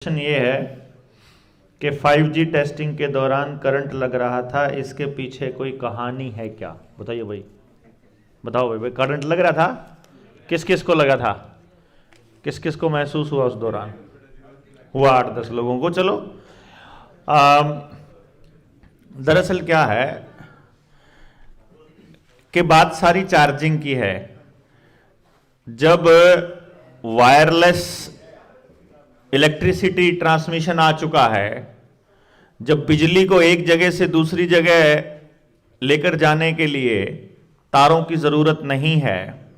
Question ये है कि 5G टेस्टिंग के दौरान करंट लग रहा था, इसके पीछे कोई कहानी है क्या? बताइए भाई, बताओ भाई करंट लग रहा था, किस किस को लगा था, किस किस को महसूस हुआ उस दौरान? हुआ 8-10 लोगों को। चलो, दरअसल क्या है कि बात सारी चार्जिंग की है। जब वायरलेस इलेक्ट्रिसिटी ट्रांसमिशन आ चुका है, जब बिजली को एक जगह से दूसरी जगह लेकर जाने के लिए तारों की ज़रूरत नहीं है,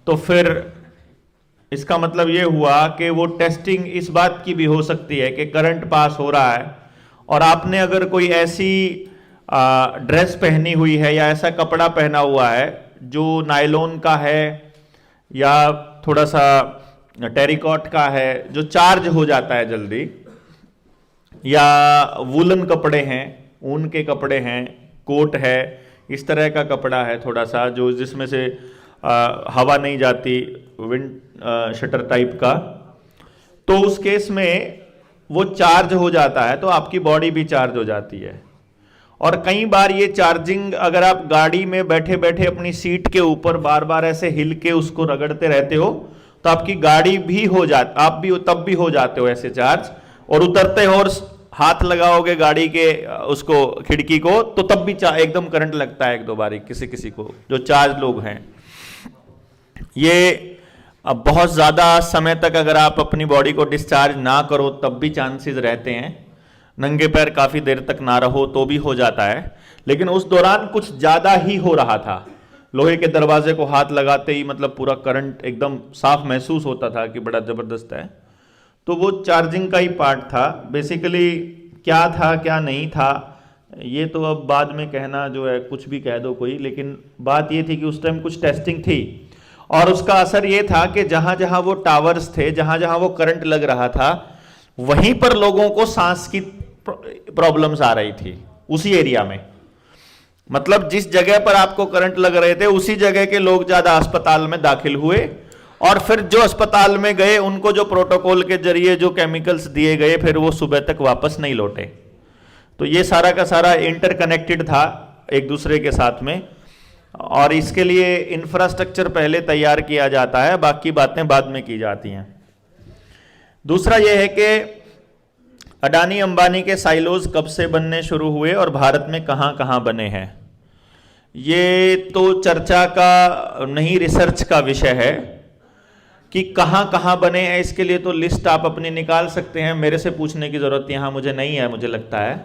तो फिर इसका मतलब ये हुआ कि वो टेस्टिंग इस बात की भी हो सकती है कि करंट पास हो रहा है और आपने अगर कोई ऐसी ड्रेस पहनी हुई है या ऐसा कपड़ा पहना हुआ है जो नायलॉन का है या थोड़ा सा टेरिकॉट का है, जो चार्ज हो जाता है जल्दी, या वूलन कपड़े हैं, ऊन के कपड़े हैं, कोट है, इस तरह का कपड़ा है थोड़ा सा जो जिसमें से हवा नहीं जाती, विंड शटर टाइप का, तो उस केस में वो चार्ज हो जाता है तो आपकी बॉडी भी चार्ज हो जाती है। और कई बार ये चार्जिंग अगर आप गाड़ी में बैठे बैठे अपनी सीट के ऊपर बार बार ऐसे हिल के उसको रगड़ते रहते हो तो आपकी गाड़ी भी हो जाती, आप भी तब भी हो जाते हो ऐसे चार्ज, और उतरते हो और हाथ लगाओगे गाड़ी के उसको खिड़की को तो तब भी एकदम करंट लगता है एक दो बारी किसी किसी को, जो चार्ज लोग हैं। ये अब बहुत ज़्यादा समय तक अगर आप अपनी बॉडी को डिस्चार्ज ना करो तब भी चांसेस रहते हैं, नंगे पैर काफ़ी देर तक ना रहो तो भी हो जाता है। लेकिन उस दौरान कुछ ज़्यादा ही हो रहा था, लोहे के दरवाजे को हाथ लगाते ही मतलब पूरा करंट एकदम साफ महसूस होता था कि बड़ा ज़बरदस्त है। तो वो चार्जिंग का ही पार्ट था। बेसिकली क्या था क्या नहीं था ये तो अब बाद में कहना जो है, कुछ भी कह दो कोई, लेकिन बात ये थी कि उस टाइम कुछ टेस्टिंग थी और उसका असर ये था कि जहां जहां वो टावर्स थे, जहां जहां वो करंट लग रहा था, वहीं पर लोगों को सांस की प्रॉब्लम्स आ रही थी उसी एरिया में। मतलब जिस जगह पर आपको करंट लग रहे थे उसी जगह के लोग ज्यादा अस्पताल में दाखिल हुए, और फिर जो अस्पताल में गए उनको जो प्रोटोकॉल के जरिए जो केमिकल्स दिए गए फिर वो सुबह तक वापस नहीं लौटे। तो ये सारा का सारा इंटरकनेक्टेड था एक दूसरे के साथ में, और इसके लिए इंफ्रास्ट्रक्चर पहले तैयार किया जाता है, बाकी बातें बाद में की जाती हैं। दूसरा यह है कि अडानी अंबानी के साइलोज कब से बनने शुरू हुए और भारत में कहां कहां बने हैं, ये तो चर्चा का नहीं रिसर्च का विषय है कि कहां कहां बने हैं। इसके लिए तो लिस्ट आप अपनी निकाल सकते हैं, मेरे से पूछने की जरूरत यहां मुझे नहीं है। मुझे लगता है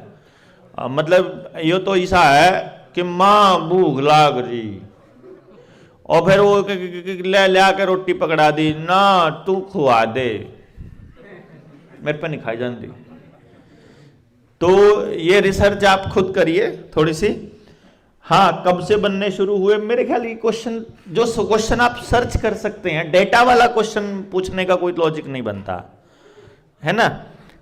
मतलब ये तो ऐसा है कि माँ भूख लाग रही और फिर वो ले के रोटी पकड़ा दी ना, तू खुआ दे, मेरे पे नहीं खाई जाती। तो ये रिसर्च आप खुद करिए थोड़ी सी। हाँ, कब से बनने शुरू हुए, मेरे ख्याल ये क्वेश्चन जो क्वेश्चन आप सर्च कर सकते हैं, डेटा वाला क्वेश्चन पूछने का कोई लॉजिक नहीं बनता है ना।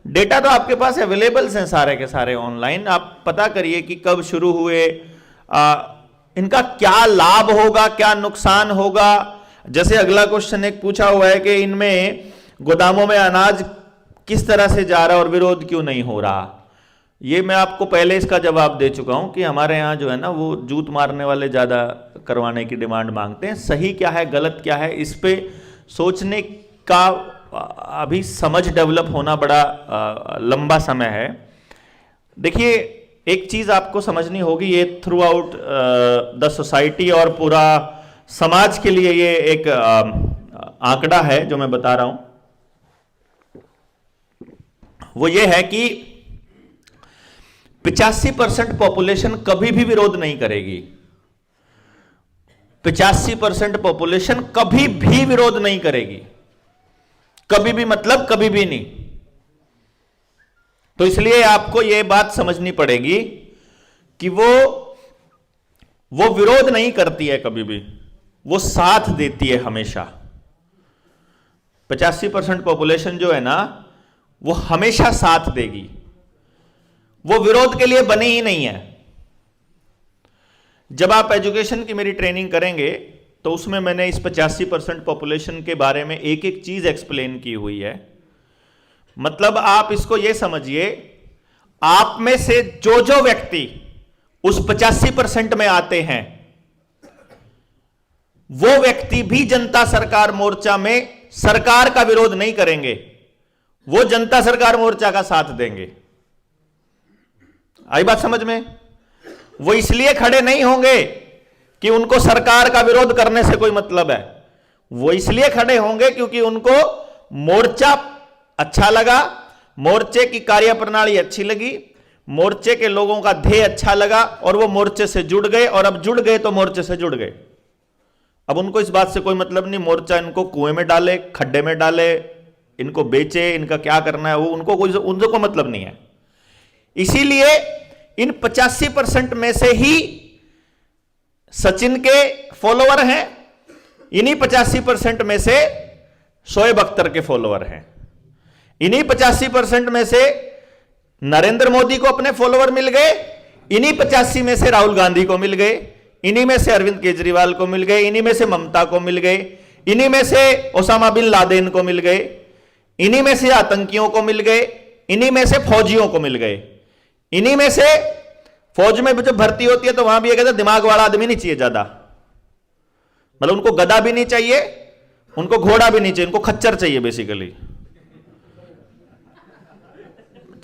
डेटा तो आपके पास अवेलेबल्स हैं सारे के सारे ऑनलाइन, आप पता करिए कि कब शुरू हुए, इनका क्या लाभ होगा क्या नुकसान होगा। जैसे अगला क्वेश्चन एक पूछा हुआ है कि इनमें गोदामों में अनाज किस तरह से जा रहा है और विरोध क्यों नहीं हो रहा। ये मैं आपको पहले इसका जवाब दे चुका हूं कि हमारे यहाँ जो है ना वो जूत मारने वाले ज़्यादा करवाने की डिमांड मांगते हैं। सही क्या है गलत क्या है इस पे सोचने का अभी समझ डेवलप होना बड़ा लंबा समय है। देखिए, एक चीज़ आपको समझनी होगी, ये थ्रू आउट द सोसाइटी और पूरा समाज के लिए ये एक आंकड़ा है जो मैं बता रहा हूं। वो ये है कि 85% पॉपुलेशन कभी भी विरोध नहीं करेगी। 85% पॉपुलेशन कभी भी विरोध नहीं करेगी, कभी भी मतलब कभी भी नहीं। तो इसलिए आपको यह बात समझनी पड़ेगी कि वो विरोध नहीं करती है कभी भी, वो साथ देती है हमेशा। 85% पॉपुलेशन जो है ना वो हमेशा साथ देगी, वो विरोध के लिए बनी ही नहीं है। जब आप एजुकेशन की मेरी ट्रेनिंग करेंगे तो उसमें मैंने इस 85% पॉपुलेशन के बारे में एक एक चीज एक्सप्लेन की हुई है। मतलब आप इसको यह समझिए, आप में से जो जो व्यक्ति उस 85% में आते हैं, वो व्यक्ति भी जनता सरकार मोर्चा में सरकार का विरोध नहीं करेंगे, वो जनता सरकार मोर्चा का साथ देंगे। आई बात समझ में? वो इसलिए खड़े नहीं होंगे कि उनको सरकार का विरोध करने से कोई मतलब है, वो इसलिए खड़े होंगे क्योंकि उनको मोर्चा अच्छा लगा, मोर्चे की कार्यप्रणाली अच्छी लगी, मोर्चे के लोगों का ध्येय अच्छा लगा और वो मोर्चे से जुड़ गए, और अब जुड़ गए तो मोर्चे से जुड़ गए। अब उनको इस बात से कोई मतलब नहीं मोर्चा इनको कुएं में डाले, खड्डे में डाले, इनको बेचे, इनका क्या करना है वो उनको मतलब नहीं है। इसीलिए इन 85% में से ही सचिन के फॉलोवर हैं, इन्हीं 85% में से शोएब अख्तर के फॉलोवर हैं, इन्हीं 85% में से नरेंद्र मोदी को अपने फॉलोवर मिल गए, इन्हीं 85 में से राहुल गांधी को मिल गए, इन्हीं में से अरविंद केजरीवाल को मिल गए, इन्हीं में से ममता को मिल गए, इन्हीं में से ओसामा बिन लादेन को मिल गए, इन्हीं में से आतंकियों को मिल गए, इन्हीं में से फौजियों को मिल गए, इन्हीं में से फौज में जब भर्ती होती है तो वहां भी ये कहते हैं दिमाग वाला आदमी नहीं चाहिए ज्यादा, मतलब उनको गधा भी नहीं चाहिए, उनको घोड़ा भी नहीं चाहिए, उनको खच्चर चाहिए बेसिकली,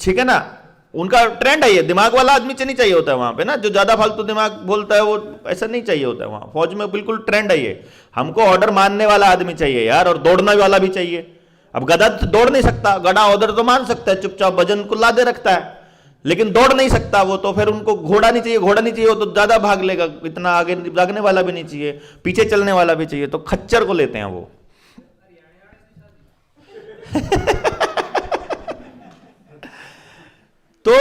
ठीक है ना। उनका ट्रेंड है ये, दिमाग वाला आदमी नहीं चाहिए होता है वहां पे ना, जो ज्यादा फालतू दिमाग बोलता है वो ऐसा नहीं चाहिए होता है वहां। फौज में बिल्कुल ट्रेंड है ये, हमको ऑर्डर मानने वाला आदमी चाहिए यार, और दौड़ने वाला भी चाहिए। अब गधा तो दौड़ नहीं सकता, गधा ऑर्डर तो मान सकता है, चुपचाप वजन को लादे रखता है, लेकिन दौड़ नहीं सकता वो, तो फिर उनको घोड़ा नहीं चाहिए, घोड़ा नहीं चाहिए वो तो ज्यादा भाग लेगा, इतना आगे भागने वाला भी नहीं चाहिए, पीछे चलने वाला भी चाहिए, तो खच्चर को लेते हैं वो। तो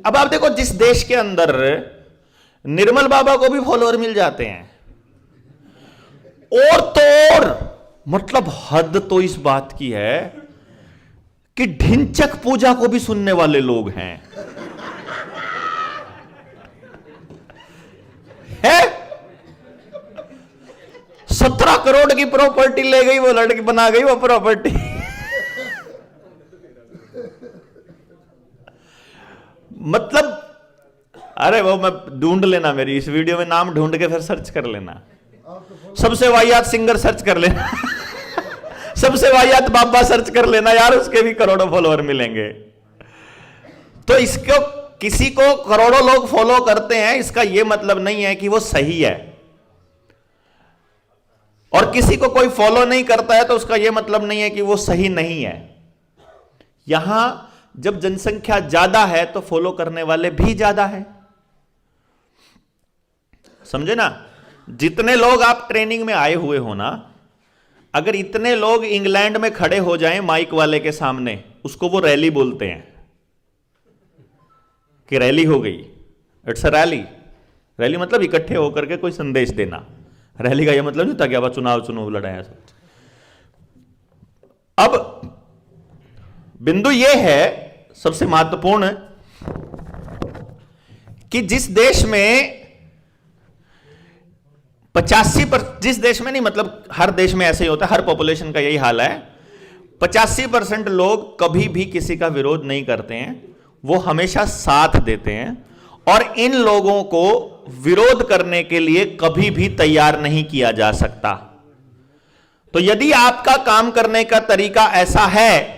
अब आप देखो, जिस देश के अंदर निर्मल बाबा को भी फॉलोअर मिल जाते हैं, और तो और मतलब हद तो इस बात की है कि ढिंचक पूजा को भी सुनने वाले लोग हैं, है 17 करोड़ की प्रॉपर्टी ले गई वो लड़की, बना गई वो प्रॉपर्टी। मतलब अरे वो मैं ढूंढ लेना, मेरी इस वीडियो में नाम ढूंढ के फिर सर्च कर लेना, सबसे वाहियात सिंगर सर्च कर लेना, सबसे वाहियात बाबा सर्च कर लेना यार, उसके भी करोड़ों फॉलोअर मिलेंगे। तो इसको किसी को करोड़ों लोग फॉलो करते हैं, इसका यह मतलब नहीं है कि वो सही है, और किसी को कोई फॉलो नहीं करता है तो उसका यह मतलब नहीं है कि वो सही नहीं है। यहां जब जनसंख्या ज्यादा है तो फॉलो करने वाले भी ज्यादा है, समझे ना। जितने लोग आप ट्रेनिंग में आए हुए हो ना, अगर इतने लोग इंग्लैंड में खड़े हो जाएं माइक वाले के सामने, उसको वो रैली बोलते हैं कि रैली हो गई, इट्स अ रैली। रैली मतलब इकट्ठे होकर के कोई संदेश देना, रैली का यह मतलब नहीं था कि अब चुनाव लड़ाया सब। अब बिंदु यह है सबसे महत्वपूर्ण कि जिस देश में 85% जिस देश में नहीं, मतलब हर देश में ऐसे ही होता है, हर पॉपुलेशन का यही हाल है, 85% लोग कभी भी किसी का विरोध नहीं करते हैं, वो हमेशा साथ देते हैं, और इन लोगों को विरोध करने के लिए कभी भी तैयार नहीं किया जा सकता। तो यदि आपका काम करने का तरीका ऐसा है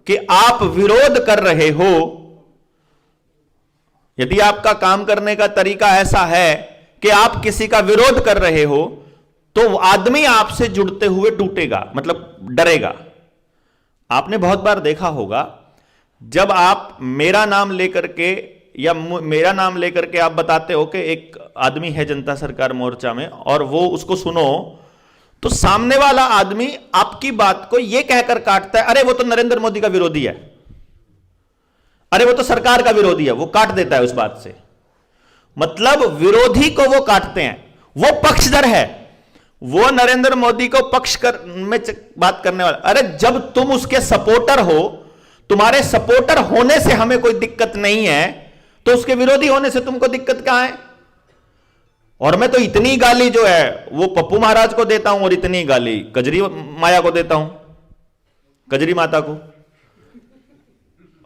कि आप विरोध कर रहे हो, यदि आपका काम करने का तरीका ऐसा है कि आप किसी का विरोध कर रहे हो, तो आदमी आपसे जुड़ते हुए टूटेगा, मतलब डरेगा। आपने बहुत बार देखा होगा, जब आप मेरा नाम लेकर के या मेरा नाम लेकर के आप बताते हो कि एक आदमी है जनता सरकार मोर्चा में, और वो उसको सुनो, तो सामने वाला आदमी आपकी बात को यह कहकर काटता है, अरे वो तो नरेंद्र मोदी का विरोधी है, अरे वो तो सरकार का विरोधी है, वो काट देता है उस बात से। मतलब विरोधी को वो काटते हैं, वो पक्षधर है, वो नरेंद्र मोदी को पक्ष में बात करने वाला। अरे जब तुम उसके सपोर्टर हो, तुम्हारे सपोर्टर होने से हमें कोई दिक्कत नहीं है, तो उसके विरोधी होने से तुमको दिक्कत कहां है। और मैं तो इतनी गाली जो है वो पप्पू महाराज को देता हूं, और इतनी गाली कजरी माया को देता हूं, कजरी माता को।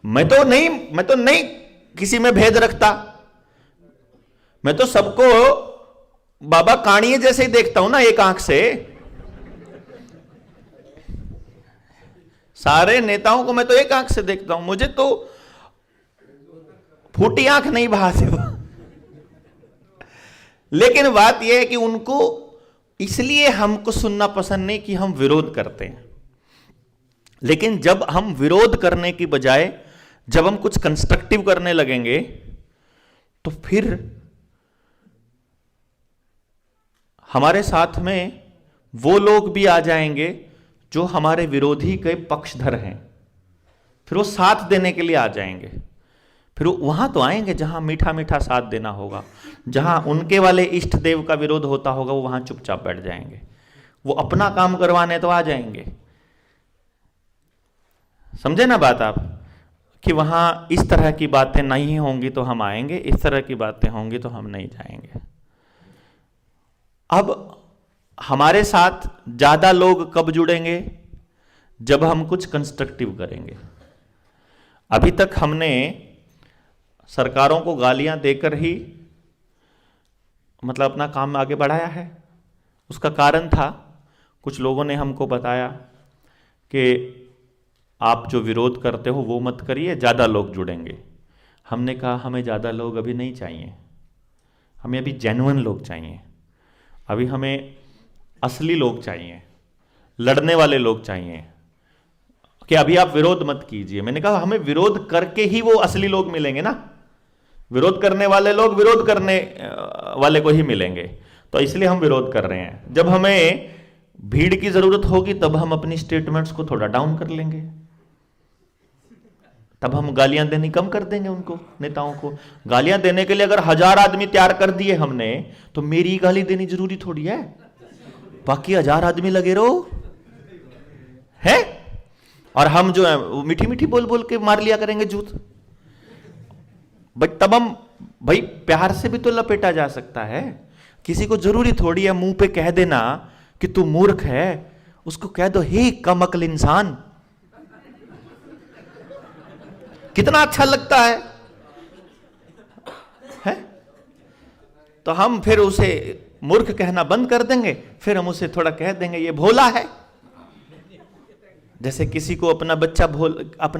मैं तो नहीं किसी में भेद रखता, मैं तो सबको बाबा काणिये जैसे ही देखता हूं ना, एक आंख से। सारे नेताओं को मैं तो एक आंख से देखता हूं, मुझे तो फूटी आंख नहीं भाते। लेकिन बात यह है कि उनको इसलिए हमको सुनना पसंद नहीं कि हम विरोध करते हैं। लेकिन जब हम विरोध करने की बजाय जब हम कुछ कंस्ट्रक्टिव करने लगेंगे तो फिर हमारे साथ में वो लोग भी आ जाएंगे जो हमारे विरोधी के पक्षधर हैं, फिर वो साथ देने के लिए आ जाएंगे। फिर वहां तो आएंगे जहां मीठा मीठा साथ देना होगा, जहां उनके वाले इष्ट देव का विरोध होता होगा वो वहां चुपचाप बैठ जाएंगे। वो अपना काम करवाने तो आ जाएंगे। समझे ना बात आप, कि वहां इस तरह की बातें नहीं होंगी तो हम आएंगे, इस तरह की बातें होंगी तो हम नहीं जाएंगे। अब हमारे साथ ज्यादा लोग कब जुड़ेंगे? जब हम कुछ कंस्ट्रक्टिव करेंगे। अभी तक हमने सरकारों को गालियां देकर ही मतलब अपना काम आगे बढ़ाया है। उसका कारण था, कुछ लोगों ने हमको बताया कि आप जो विरोध करते हो वो मत करिए, ज़्यादा लोग जुड़ेंगे। हमने कहा हमें ज़्यादा लोग अभी नहीं चाहिए, हमें अभी जेन्युइन लोग चाहिए, अभी हमें असली लोग चाहिए, लड़ने वाले लोग चाहिए। कि अभी आप विरोध मत कीजिए। मैंने कहा हमें विरोध करके ही वो असली लोग मिलेंगे ना, विरोध करने वाले लोग विरोध करने वाले को ही मिलेंगे। तो इसलिए हम विरोध कर रहे हैं। जब हमें भीड़ की जरूरत होगी तब हम अपनी स्टेटमेंट्स को थोड़ा डाउन कर लेंगे, तब हम गालियां देनी कम कर देंगे उनको, नेताओं को। गालियां देने के लिए अगर 1000 आदमी तैयार कर दिए हमने, तो मेरी गाली देनी जरूरी थोड़ी है, बाकी 1000 आदमी लगे रहो है। और हम जो है वो मीठी मीठी बोल बोल के मार लिया करेंगे जूत। बट तब हम भाई प्यार से भी तो लपेटा जा सकता है। किसी को जरूरी थोड़ी है मुंह पे कह देना कि तू मूर्ख है, उसको कह दो हे कम अक्ल इंसान। कितना अच्छा लगता है? तो हम फिर उसे मूर्ख कहना बंद कर देंगे, फिर हम उसे थोड़ा कह देंगे ये भोला है। जैसे किसी को अपना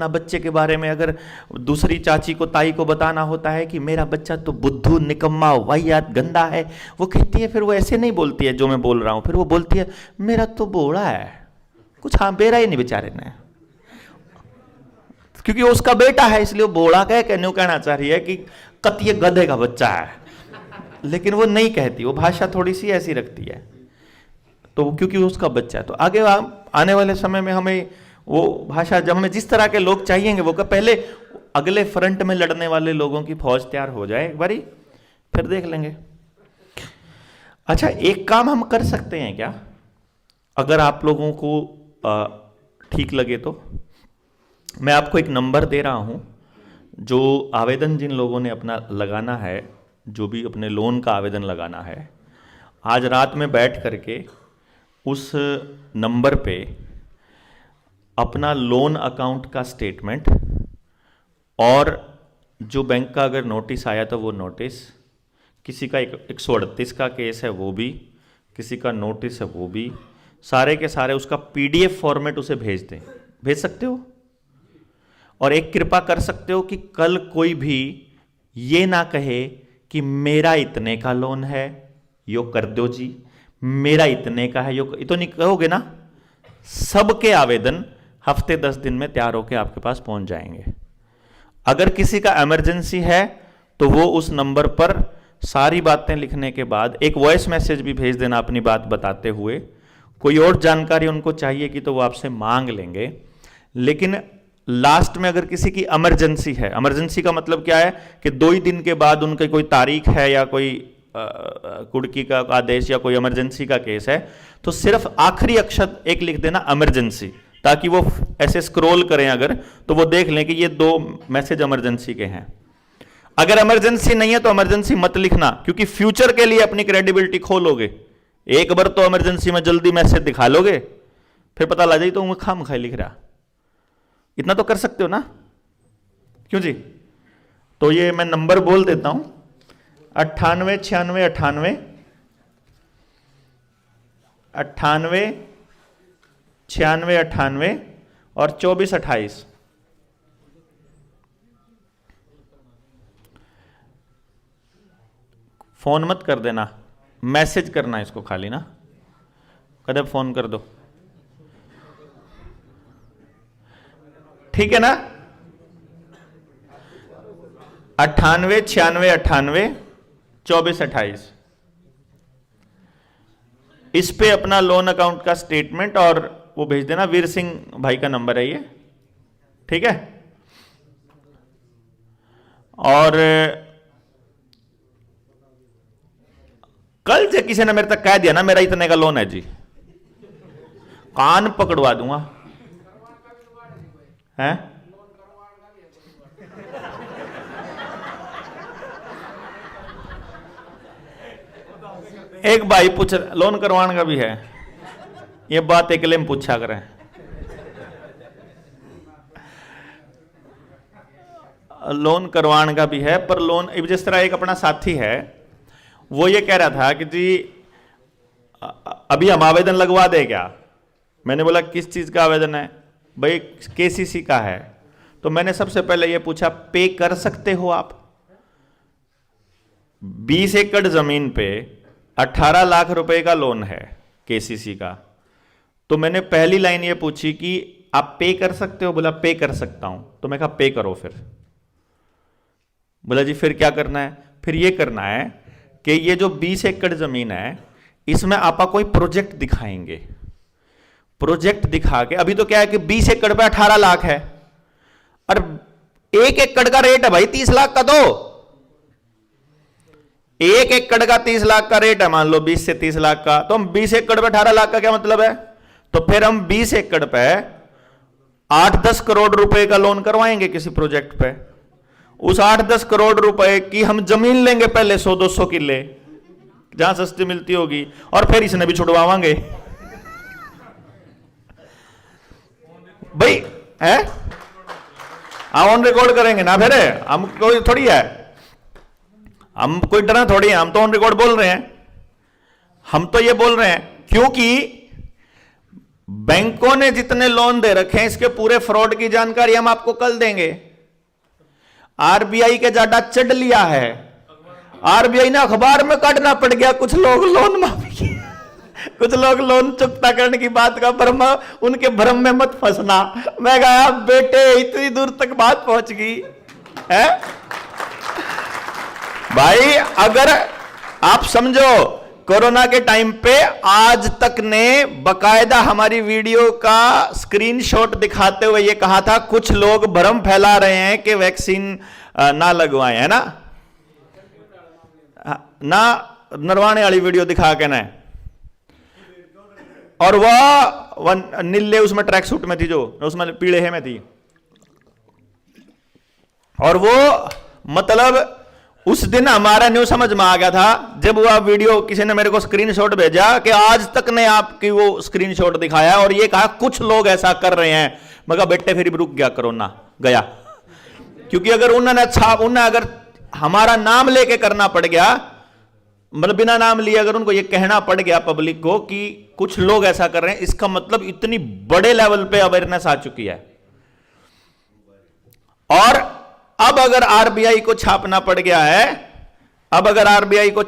बच्चे के बारे में अगर दूसरी चाची को, ताई को बताना होता है कि मेरा बच्चा तो बुद्धू, निकम्मा, वाहियात, गंदा है, वो कहती है, फिर वो ऐसे नहीं बोलती है जो मैं बोल रहा हूं, फिर वो बोलती है मेरा तो बोला है, कुछ हाँ बेरा ही नहीं बेचारे ने, क्योंकि उसका बेटा है इसलिए वो बोला कहना चाह रही है कि कतिये गधे का बच्चा है। लेकिन वो नहीं कहती, वो भाषा थोड़ी सी ऐसी रखती है, तो क्योंकि उसका बच्चा है। तो आगे आने वाले समय में हमें वो भाषा, जब हमें जिस तरह के लोग चाहिएंगे वो पहले अगले फ्रंट में लड़ने वाले लोगों की फौज तैयार हो जाए एक बारी, फिर देख लेंगे। अच्छा, एक काम हम कर सकते हैं क्या, अगर आप लोगों को ठीक लगे तो? मैं आपको एक नंबर दे रहा हूं, जो आवेदन जिन लोगों ने अपना लगाना है, जो भी अपने लोन का आवेदन लगाना है, आज रात में बैठ करके उस नंबर पे अपना लोन अकाउंट का स्टेटमेंट और जो बैंक का अगर नोटिस आया तो वो नोटिस, किसी का 138 का केस है वो भी, किसी का नोटिस है वो भी, सारे के सारे उसका PDF फॉर्मेट उसे भेज दें। भेज सकते हो? और एक कृपा कर सकते हो कि कल कोई भी ये ना कहे कि मेरा इतने का लोन है यो कर दो जी, मेरा इतने का है यो, तो नहीं कहोगे ना। सबके आवेदन हफ्ते 10 दिन में तैयार होकर आपके पास पहुंच जाएंगे। अगर किसी का इमरजेंसी है तो वो उस नंबर पर सारी बातें लिखने के बाद एक वॉइस मैसेज भी भेज देना अपनी बात बताते हुए। कोई और जानकारी उनको चाहिए कि तो वो आपसे मांग लेंगे। लेकिन लास्ट में अगर किसी की इमरजेंसी है, इमरजेंसी का मतलब क्या है कि 2 ही दिन के बाद उनकी कोई तारीख है या कोई कुड़की का आदेश या कोई इमरजेंसी का केस है, तो सिर्फ आखिरी अक्षर एक लिख देना इमरजेंसी, ताकि वो ऐसे स्क्रॉल करें अगर तो वो देख लें कि ये 2 मैसेज इमरजेंसी के हैं। अगर इमरजेंसी नहीं है तो इमरजेंसी मत लिखना, क्योंकि फ्यूचर के लिए अपनी क्रेडिबिलिटी खोलोगे। एक बार तो इमरजेंसी में जल्दी मैसेज दिखा लोगे, फिर पता लग जाए तो मैं खामखा लिख रहा। इतना तो कर सकते हो ना, क्यों जी? तो ये मैं नंबर बोल देता हूं, 98 96 98 98 96 98 और 24 28। फोन मत कर देना, मैसेज करना इसको खाली ना, कदम फोन कर दो, ठीक है ना? 98 96 98 24 28, इस पे अपना लोन अकाउंट का स्टेटमेंट और वो भेज देना। वीर सिंह भाई का नंबर है ये, ठीक है? और कल से किसी ने मेरे तक कह दिया ना मेरा इतने का लोन है जी, कान पकड़वा दूंगा, हैं? एक भाई पूछ, लोन करवाने का भी है, ये बात एक में पूछा करें। लोन करवाने का भी है, पर लोन जिस तरह एक अपना साथी है, वो ये कह रहा था कि जी अभी हम आवेदन लगवा दे क्या? मैंने बोला किस चीज का आवेदन है? भाई केसीसी का है। तो मैंने सबसे पहले ये पूछा, पे कर सकते हो आप? 20 एकड़ जमीन पे 18 लाख रुपए का लोन है केसीसी का। तो मैंने पहली लाइन ये पूछी कि आप पे कर सकते हो? बोला पे कर सकता हूं। तो मैं कहा पे करो फिर। बोला जी फिर क्या करना है? फिर ये करना है कि ये जो 20 एकड़ जमीन है इसमें आपा कोई प्रोजेक्ट दिखाएंगे। प्रोजेक्ट दिखा के, अभी तो क्या है कि 20 एकड़ पे 18 लाख है और 1 एकड़ का रेट है भाई 30 लाख का। तो 1 एकड़ का 30 लाख का रेट है, मान लो 20 से 30 लाख का, तो हम 20 एकड़ पे 18 लाख का क्या मतलब है? तो फिर हम 20 एकड़ पे 8-10 करोड़ रुपए का लोन करवाएंगे किसी प्रोजेक्ट पे। उस 8-10 करोड़ रुपए की हम जमीन लेंगे पहले 100-200 किले जहां सस्ती मिलती होगी, और फिर इसने भी छुड़वावांगे भाई, है? ऑन रिकॉर्ड करेंगे ना, फिर हम कोई थोड़ी है, हम कोई डरा थोड़ी है, हम तो ऑन रिकॉर्ड बोल रहे हैं। हम तो ये बोल रहे हैं क्योंकि बैंकों ने जितने लोन दे रखे हैं इसके पूरे फ्रॉड की जानकारी हम आपको कल देंगे। आरबीआई के ज्यादा चढ़ लिया है, आरबीआई ने अखबार में काटना पड़ गया, कुछ लोग लोन माफी की, कुछ लोग लोन चुकता करने की बात का भ्रम, उनके भ्रम में मत फंसना। मैं कहा बेटे इतनी दूर तक बात पहुंच गई है भाई। अगर आप समझो कोरोना के टाइम पे आज तक ने बकायदा हमारी वीडियो का स्क्रीनशॉट दिखाते हुए ये कहा था कुछ लोग भ्रम फैला रहे हैं कि वैक्सीन ना लगवाएं, है ना? ना नरवाने वाली वीडियो दिखा के ना, और वह नीले उसमें ट्रैक सूट में थी, जो उसमें पीले है में थी, और वो मतलब उस दिन हमारा न्यू समझ में आ गया था जब वह वीडियो किसी ने मेरे को स्क्रीनशॉट भेजा कि आज तक ने आपकी वो स्क्रीनशॉट दिखाया और ये कहा कुछ लोग ऐसा कर रहे हैं। मगर बेटे फिर भी रुक गया, कोरोना गया, क्योंकि अगर उन्होंने अगर हमारा नाम लेके करना पड़ गया, मतलब बिना नाम लिए अगर उनको ये कहना पड़ गया पब्लिक को कि कुछ लोग ऐसा कर रहे हैं, इसका मतलब इतनी बड़े लेवल पे अवेयरनेस आ चुकी है। और अब अगर आरबीआई को छापना पड़ गया है, अब अगर आरबीआई को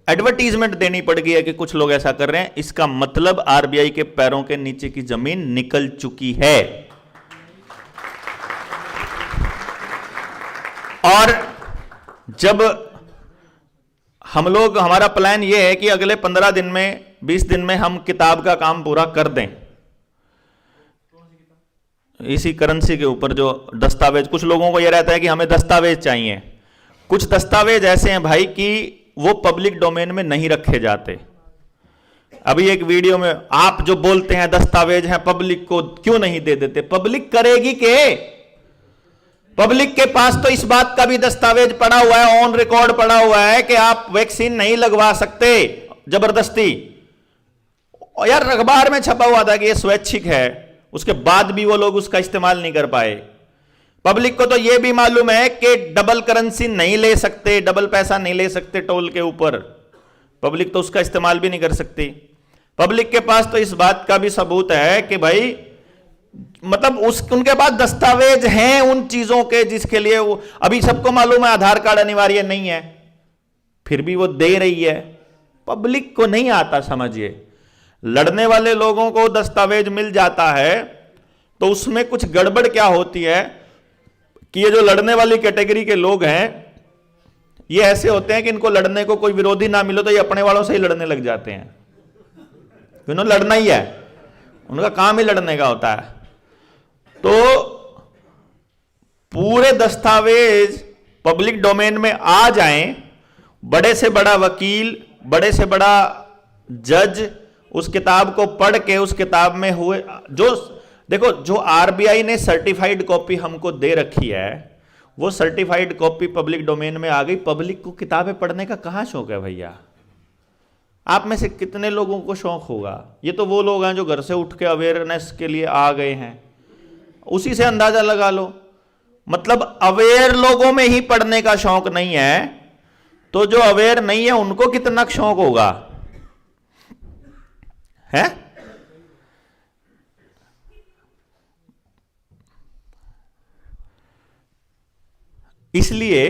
एडवर्टीजमेंट देनी पड़ गई है कि कुछ लोग ऐसा कर रहे हैं, इसका मतलब आरबीआई के पैरों के नीचे की जमीन निकल चुकी है। और जब हम लोग, हमारा प्लान यह है कि अगले 15 दिन में 20 दिन में हम किताब का काम पूरा कर दें, इसी करेंसी के ऊपर जो दस्तावेज, कुछ लोगों को यह रहता है कि हमें दस्तावेज चाहिए। कुछ दस्तावेज ऐसे हैं भाई कि वो पब्लिक डोमेन में नहीं रखे जाते। अभी एक वीडियो में आप जो बोलते हैं दस्तावेज हैं, पब्लिक को क्यों नहीं दे देते? पब्लिक करेगी के? पब्लिक के पास तो इस बात का भी दस्तावेज पड़ा हुआ है, ऑन रिकॉर्ड पड़ा हुआ है कि आप वैक्सीन नहीं लगवा सकते जबरदस्ती। और यार अखबार में छपा हुआ था कि ये स्वैच्छिक है, उसके बाद भी वो लोग उसका इस्तेमाल नहीं कर पाए। पब्लिक को तो यह भी मालूम है कि डबल करेंसी नहीं ले सकते, डबल पैसा नहीं ले सकते टोल के ऊपर, पब्लिक तो उसका इस्तेमाल भी नहीं कर सकती। पब्लिक के पास तो इस बात का भी सबूत है कि भाई मतलब उनके पास दस्तावेज हैं उन चीजों के जिसके लिए वो, अभी सबको मालूम है आधार कार्ड अनिवार्य नहीं है, फिर भी वो दे रही है। पब्लिक को नहीं आता समझिए। लड़ने वाले लोगों को दस्तावेज मिल जाता है तो उसमें कुछ गड़बड़ क्या होती है कि ये जो लड़ने वाली कैटेगरी के लोग हैं ये ऐसे होते हैं कि इनको लड़ने को कोई विरोधी ना मिले तो ये अपने वालों से ही लड़ने लग जाते हैं। इन्होंने लड़ना ही है, उनका काम ही लड़ने का होता है। तो पूरे दस्तावेज पब्लिक डोमेन में आ जाएं, बड़े से बड़ा वकील, बड़े से बड़ा जज उस किताब को पढ़ के उस किताब में हुए जो देखो जो आरबीआई ने सर्टिफाइड कॉपी हमको दे रखी है वो सर्टिफाइड कॉपी पब्लिक डोमेन में आ गई। पब्लिक को किताबें पढ़ने का कहां शौक है भैया? आप में से कितने लोगों को शौक होगा? ये तो वो लोग हैं जो घर से उठ के अवेयरनेस के लिए आ गए हैं, उसी से अंदाजा लगा लो। मतलब अवेयर लोगों में ही पढ़ने का शौक नहीं है तो जो अवेयर नहीं है उनको कितना शौक होगा है? इसलिए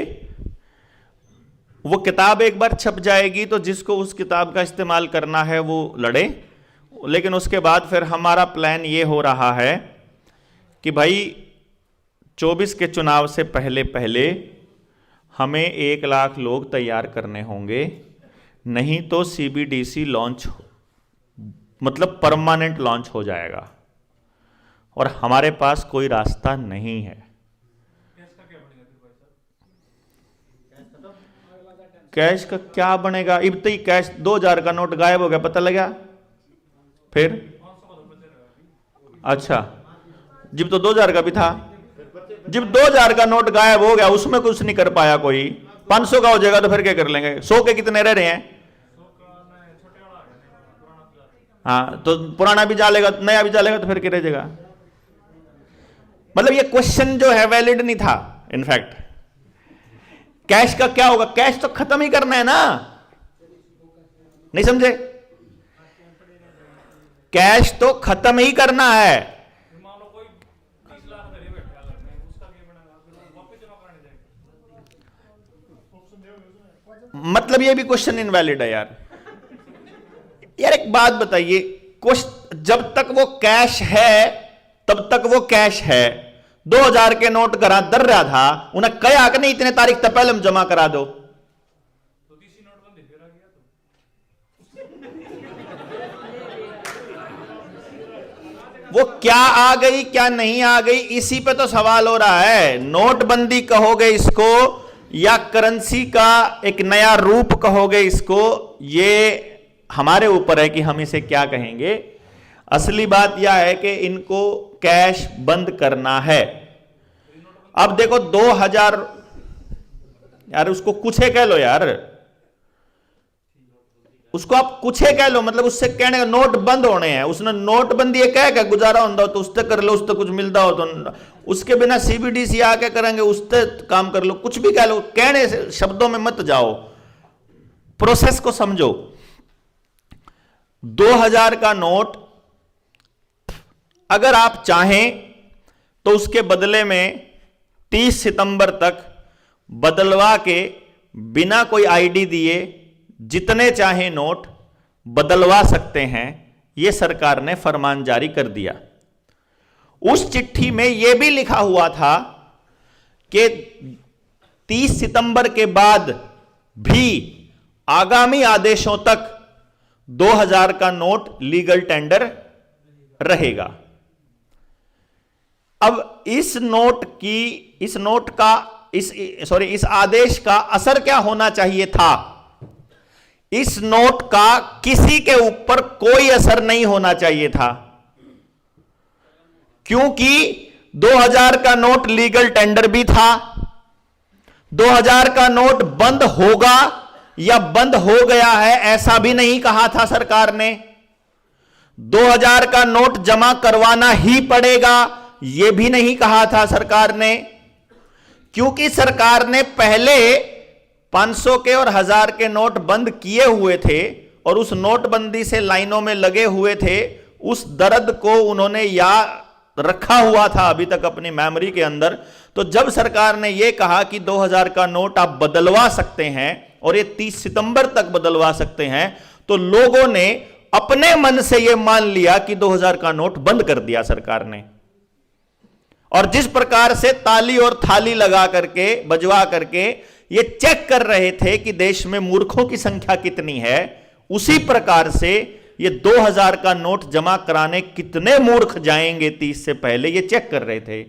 वो किताब एक बार छप जाएगी तो जिसको उस किताब का इस्तेमाल करना है वो लड़े। लेकिन उसके बाद फिर हमारा प्लान ये हो रहा है कि भाई 24 के चुनाव से पहले पहले हमें 1 लाख लोग तैयार करने होंगे, नहीं तो सीबीडीसी लॉन्च मतलब परमानेंट लॉन्च हो जाएगा और हमारे पास कोई रास्ता नहीं है। कैश का क्या बनेगा? इब तो ही कैश 2000 का नोट गायब हो गया, पता लगा? फिर अच्छा जब तो 2000 का भी था, जब 2000 का नोट गायब हो गया उसमें कुछ नहीं कर पाया कोई, 500 का हो जाएगा तो फिर क्या कर लेंगे? 100 के कितने रह रहे हैं? हाँ तो पुराना भी डालेगा नया भी डालेगा तो फिर क्या रह जाएगा? मतलब ये क्वेश्चन जो है वैलिड नहीं था। इनफैक्ट कैश का क्या होगा? कैश तो खत्म ही करना है ना, नहीं समझे? कैश तो खत्म ही करना है। मतलब ये भी क्वेश्चन इनवैलिड है यार। यार एक बात बताइए, जब तक वो कैश है तब तक वो कैश है। 2000 के नोट करा दर रहा था, उन्हें कहा कि नहीं इतने तारीख तक पहले जमा करा दो, वो क्या आ गई क्या नहीं आ गई इसी पे तो सवाल हो रहा है। नोटबंदी कहोगे इसको या करेंसी का एक नया रूप कहोगे इसको, ये हमारे ऊपर है कि हम इसे क्या कहेंगे। असली बात यह है कि इनको कैश बंद करना है। अब देखो 2000 यार उसको कुछ है कह लो यार, उसको आप कुछ है कह लो, मतलब उससे कहने का नोट बंद होने हैं, उसने नोटबंदी कह क्या गुजारा होता हो तो उससे कर लो, उससे कुछ मिलता हो तो उसके बिना सीबीडीसी आके करेंगे उससे काम कर लो, कुछ भी कह लो, कहने से शब्दों में मत जाओ, प्रोसेस को समझो। 2000 का नोट अगर आप चाहें तो उसके बदले में 30 सितंबर तक बदलवा के बिना कोई आईडी दिए जितने चाहे नोट बदलवा सकते हैं, यह सरकार ने फरमान जारी कर दिया। उस चिट्ठी में यह भी लिखा हुआ था कि 30 सितंबर के बाद भी आगामी आदेशों तक 2000 का नोट लीगल टेंडर रहेगा। अब इस आदेश का असर क्या होना चाहिए था? इस नोट का किसी के ऊपर कोई असर नहीं होना चाहिए था, क्योंकि 2000 का नोट लीगल टेंडर भी था। 2000 का नोट बंद होगा या बंद हो गया है ऐसा भी नहीं कहा था सरकार ने। 2000 का नोट जमा करवाना ही पड़ेगा, यह भी नहीं कहा था सरकार ने, क्योंकि सरकार ने पहले 500 के और 1000 के नोट बंद किए हुए थे और उस नोटबंदी से लाइनों में लगे हुए थे। उस दर्द को उन्होंने याद रखा हुआ था अभी तक अपनी मेमोरी के अंदर। तो जब सरकार ने यह कहा कि 2000 का नोट आप बदलवा सकते हैं और ये 30 सितंबर तक बदलवा सकते हैं, तो लोगों ने अपने मन से यह मान लिया कि 2000 का नोट बंद कर दिया सरकार ने। और जिस प्रकार से ताली और थाली लगा करके, बजवा करके ये चेक कर रहे थे कि देश में मूर्खों की संख्या कितनी है, उसी प्रकार से ये 2000 का नोट जमा कराने कितने मूर्ख जाएंगे 30 से पहले, ये चेक कर रहे थे।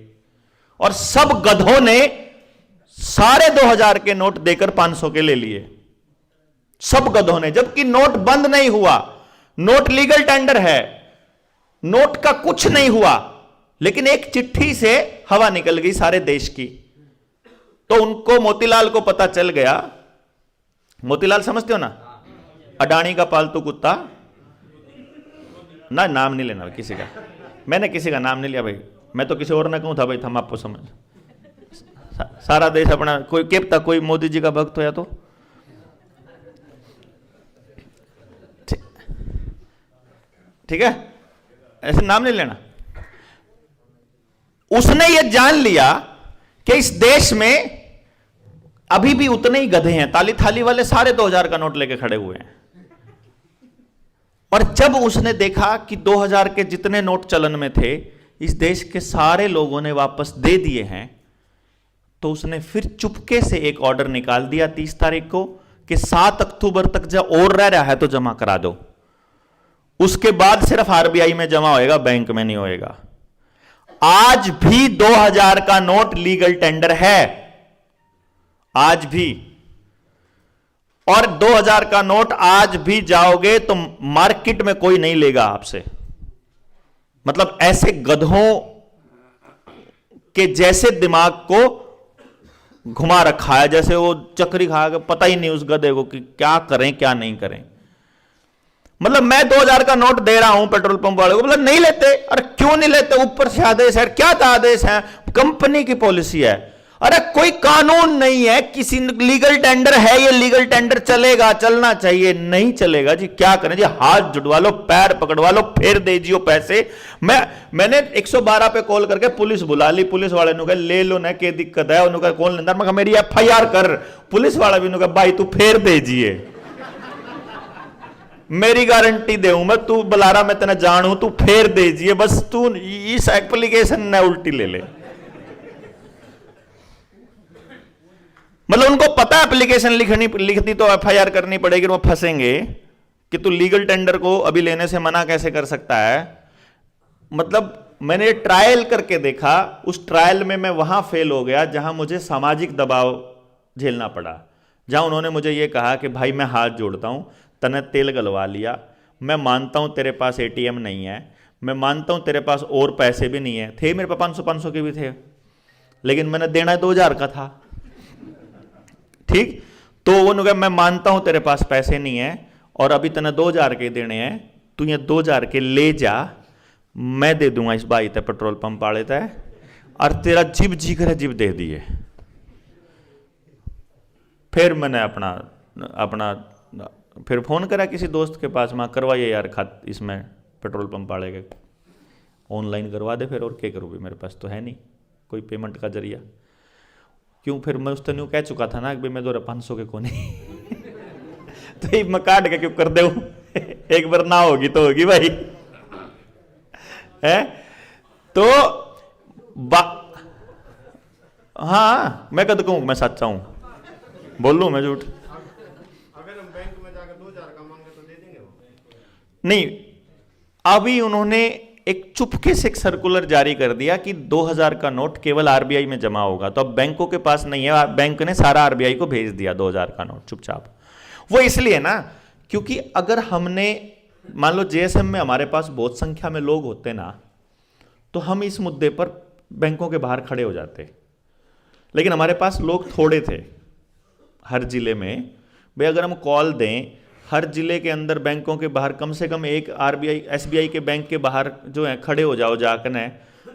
और सब गधों ने सारे 2000 के नोट देकर 500 के ले लिए, सब गधों ने, जबकि नोट बंद नहीं हुआ, नोट लीगल टेंडर है, नोट का कुछ नहीं हुआ, लेकिन एक चिट्ठी से हवा निकल गई सारे देश की। तो उनको, मोतीलाल को पता चल गया, मोतीलाल समझते हो ना, अडानी का पालतू कुत्ता ना, नाम नहीं लेना किसी का, मैंने किसी का नाम नहीं लिया भाई, मैं तो किसी और ना कहूं था भाई, हम आपको समझ, सारा देश अपना, कोई क्या पता कोई मोदी जी का भक्त हो या तो, ठीक है, ऐसे नाम नहीं लेना। उसने ये जान लिया कि इस देश में अभी भी उतने ही गधे हैं, ताली थाली वाले सारे 2000 का नोट लेके खड़े हुए हैं। और जब उसने देखा कि 2000 के जितने नोट चलन में थे इस देश के सारे लोगों ने वापस दे दिए हैं, तो उसने फिर चुपके से एक ऑर्डर निकाल दिया 30 तारीख को कि 7 अक्टूबर तक जब और रह रहा है तो जमा करा दो, उसके बाद सिर्फ आरबीआई में जमा होएगा, बैंक में नहीं होएगा। आज भी 2000 का नोट लीगल टेंडर है, आज भी। और 2000 का नोट आज भी जाओगे तो मार्केट में कोई नहीं लेगा आपसे। मतलब ऐसे गधों के जैसे दिमाग को घुमा रखा है, जैसे वो चक्री खा के पता ही नहीं उस गधे को कि क्या करें क्या नहीं करें। मतलब मैं 2000 का नोट दे रहा हूं पेट्रोल पंप वाले को, मतलब नहीं लेते। अरे क्यों नहीं लेते? ऊपर से आदेश है। क्या आदेश है? कंपनी की पॉलिसी है। अरे कोई कानून नहीं है, किसी लीगल टेंडर है, ये लीगल टेंडर चलेगा, चलना चाहिए, नहीं चलेगा जी। क्या करें जी? हाथ जुड़वा लो, पैर पकड़वा लो, फिर दे जियो पैसे। मैंने 112 पे कॉल करके पुलिस बुला ली। पुलिस वाले ने कहा ले लो ना, क्या दिक्कत है? उन्होंने कहा कौन लेंदा? मैं कहा मेरी FIR कर। पुलिस वाला भी उन्होंने कहा भाई तू फिर दे जिए, मेरी गारंटी दे मैं, तू बुलारा मैं तेना जानू, तू फिर दे जिए, बस तू इस एप्लीकेशन ने उल्टी ले ले। मतलब उनको पता है एप्लीकेशन लिखती तो FIR करनी पड़ेगी, वो फंसेंगे कि तू लीगल टेंडर को अभी लेने से मना कैसे कर सकता है। मतलब मैंने ट्रायल करके देखा, उस ट्रायल में मैं वहां फेल हो गया जहां मुझे सामाजिक दबाव झेलना पड़ा, जहां उन्होंने मुझे यह कहा कि भाई मैं हाथ जोड़ता हूं, तने तेल गलवा लिया, मैं मानता हूं तेरे पास ATM नहीं है, मैं मानता हूं तेरे पास और पैसे भी नहीं है, थे मेरे पास 500 के भी थे, लेकिन मैंने देना 2000 का था, ठीक। तो उन्होंने कहा मैं मानता हूं तेरे पास पैसे नहीं है और अभी तने 2000 के देने हैं, तू ये 2000 के ले जा, मैं दे दूंगा इस भाई ते पेट्रोल पंप वाले ते, और तेरा जिब जी करे जिब दे दिए। फिर मैंने अपना फिर फोन करा किसी दोस्त के पास, मैं करवाइए यार खात इसमें पेट्रोल पंप वाले के, ऑनलाइन करवा दे फिर, और क्या करूँ, मेरे पास तो है नहीं कोई पेमेंट का जरिया। क्यों? फिर मैं उस दिन कह चुका था ना कि मैं 500 के कोने तो ये मैं काट के क्यों कर दे, एक बार ना होगी तो होगी भाई, है तो हाँ मैं कद कहूँ मैं सच्चा हूं, बोल लूं मैं झूठ? नहीं, अभी उन्होंने एक चुपके से एक सर्कुलर जारी कर दिया कि 2000 का नोट केवल RBI में जमा होगा। तो अब बैंकों के पास नहीं है, बैंक ने सारा RBI को भेज दिया 2000 का नोट चुपचाप। वो इसलिए ना क्योंकि अगर हमने मान लो JSM में हमारे पास बहुत संख्या में लोग होते ना, तो हम इस मुद्दे पर बैंकों के बाहर खड़े हो जाते। लेकिन हमारे पास लोग थोड़े थे हर जिले में, भाई अगर हम कॉल दें हर जिले के अंदर बैंकों के बाहर कम से कम एक आरबीआई एसबीआई के बैंक के बाहर जो है खड़े हो जाओ जाकर न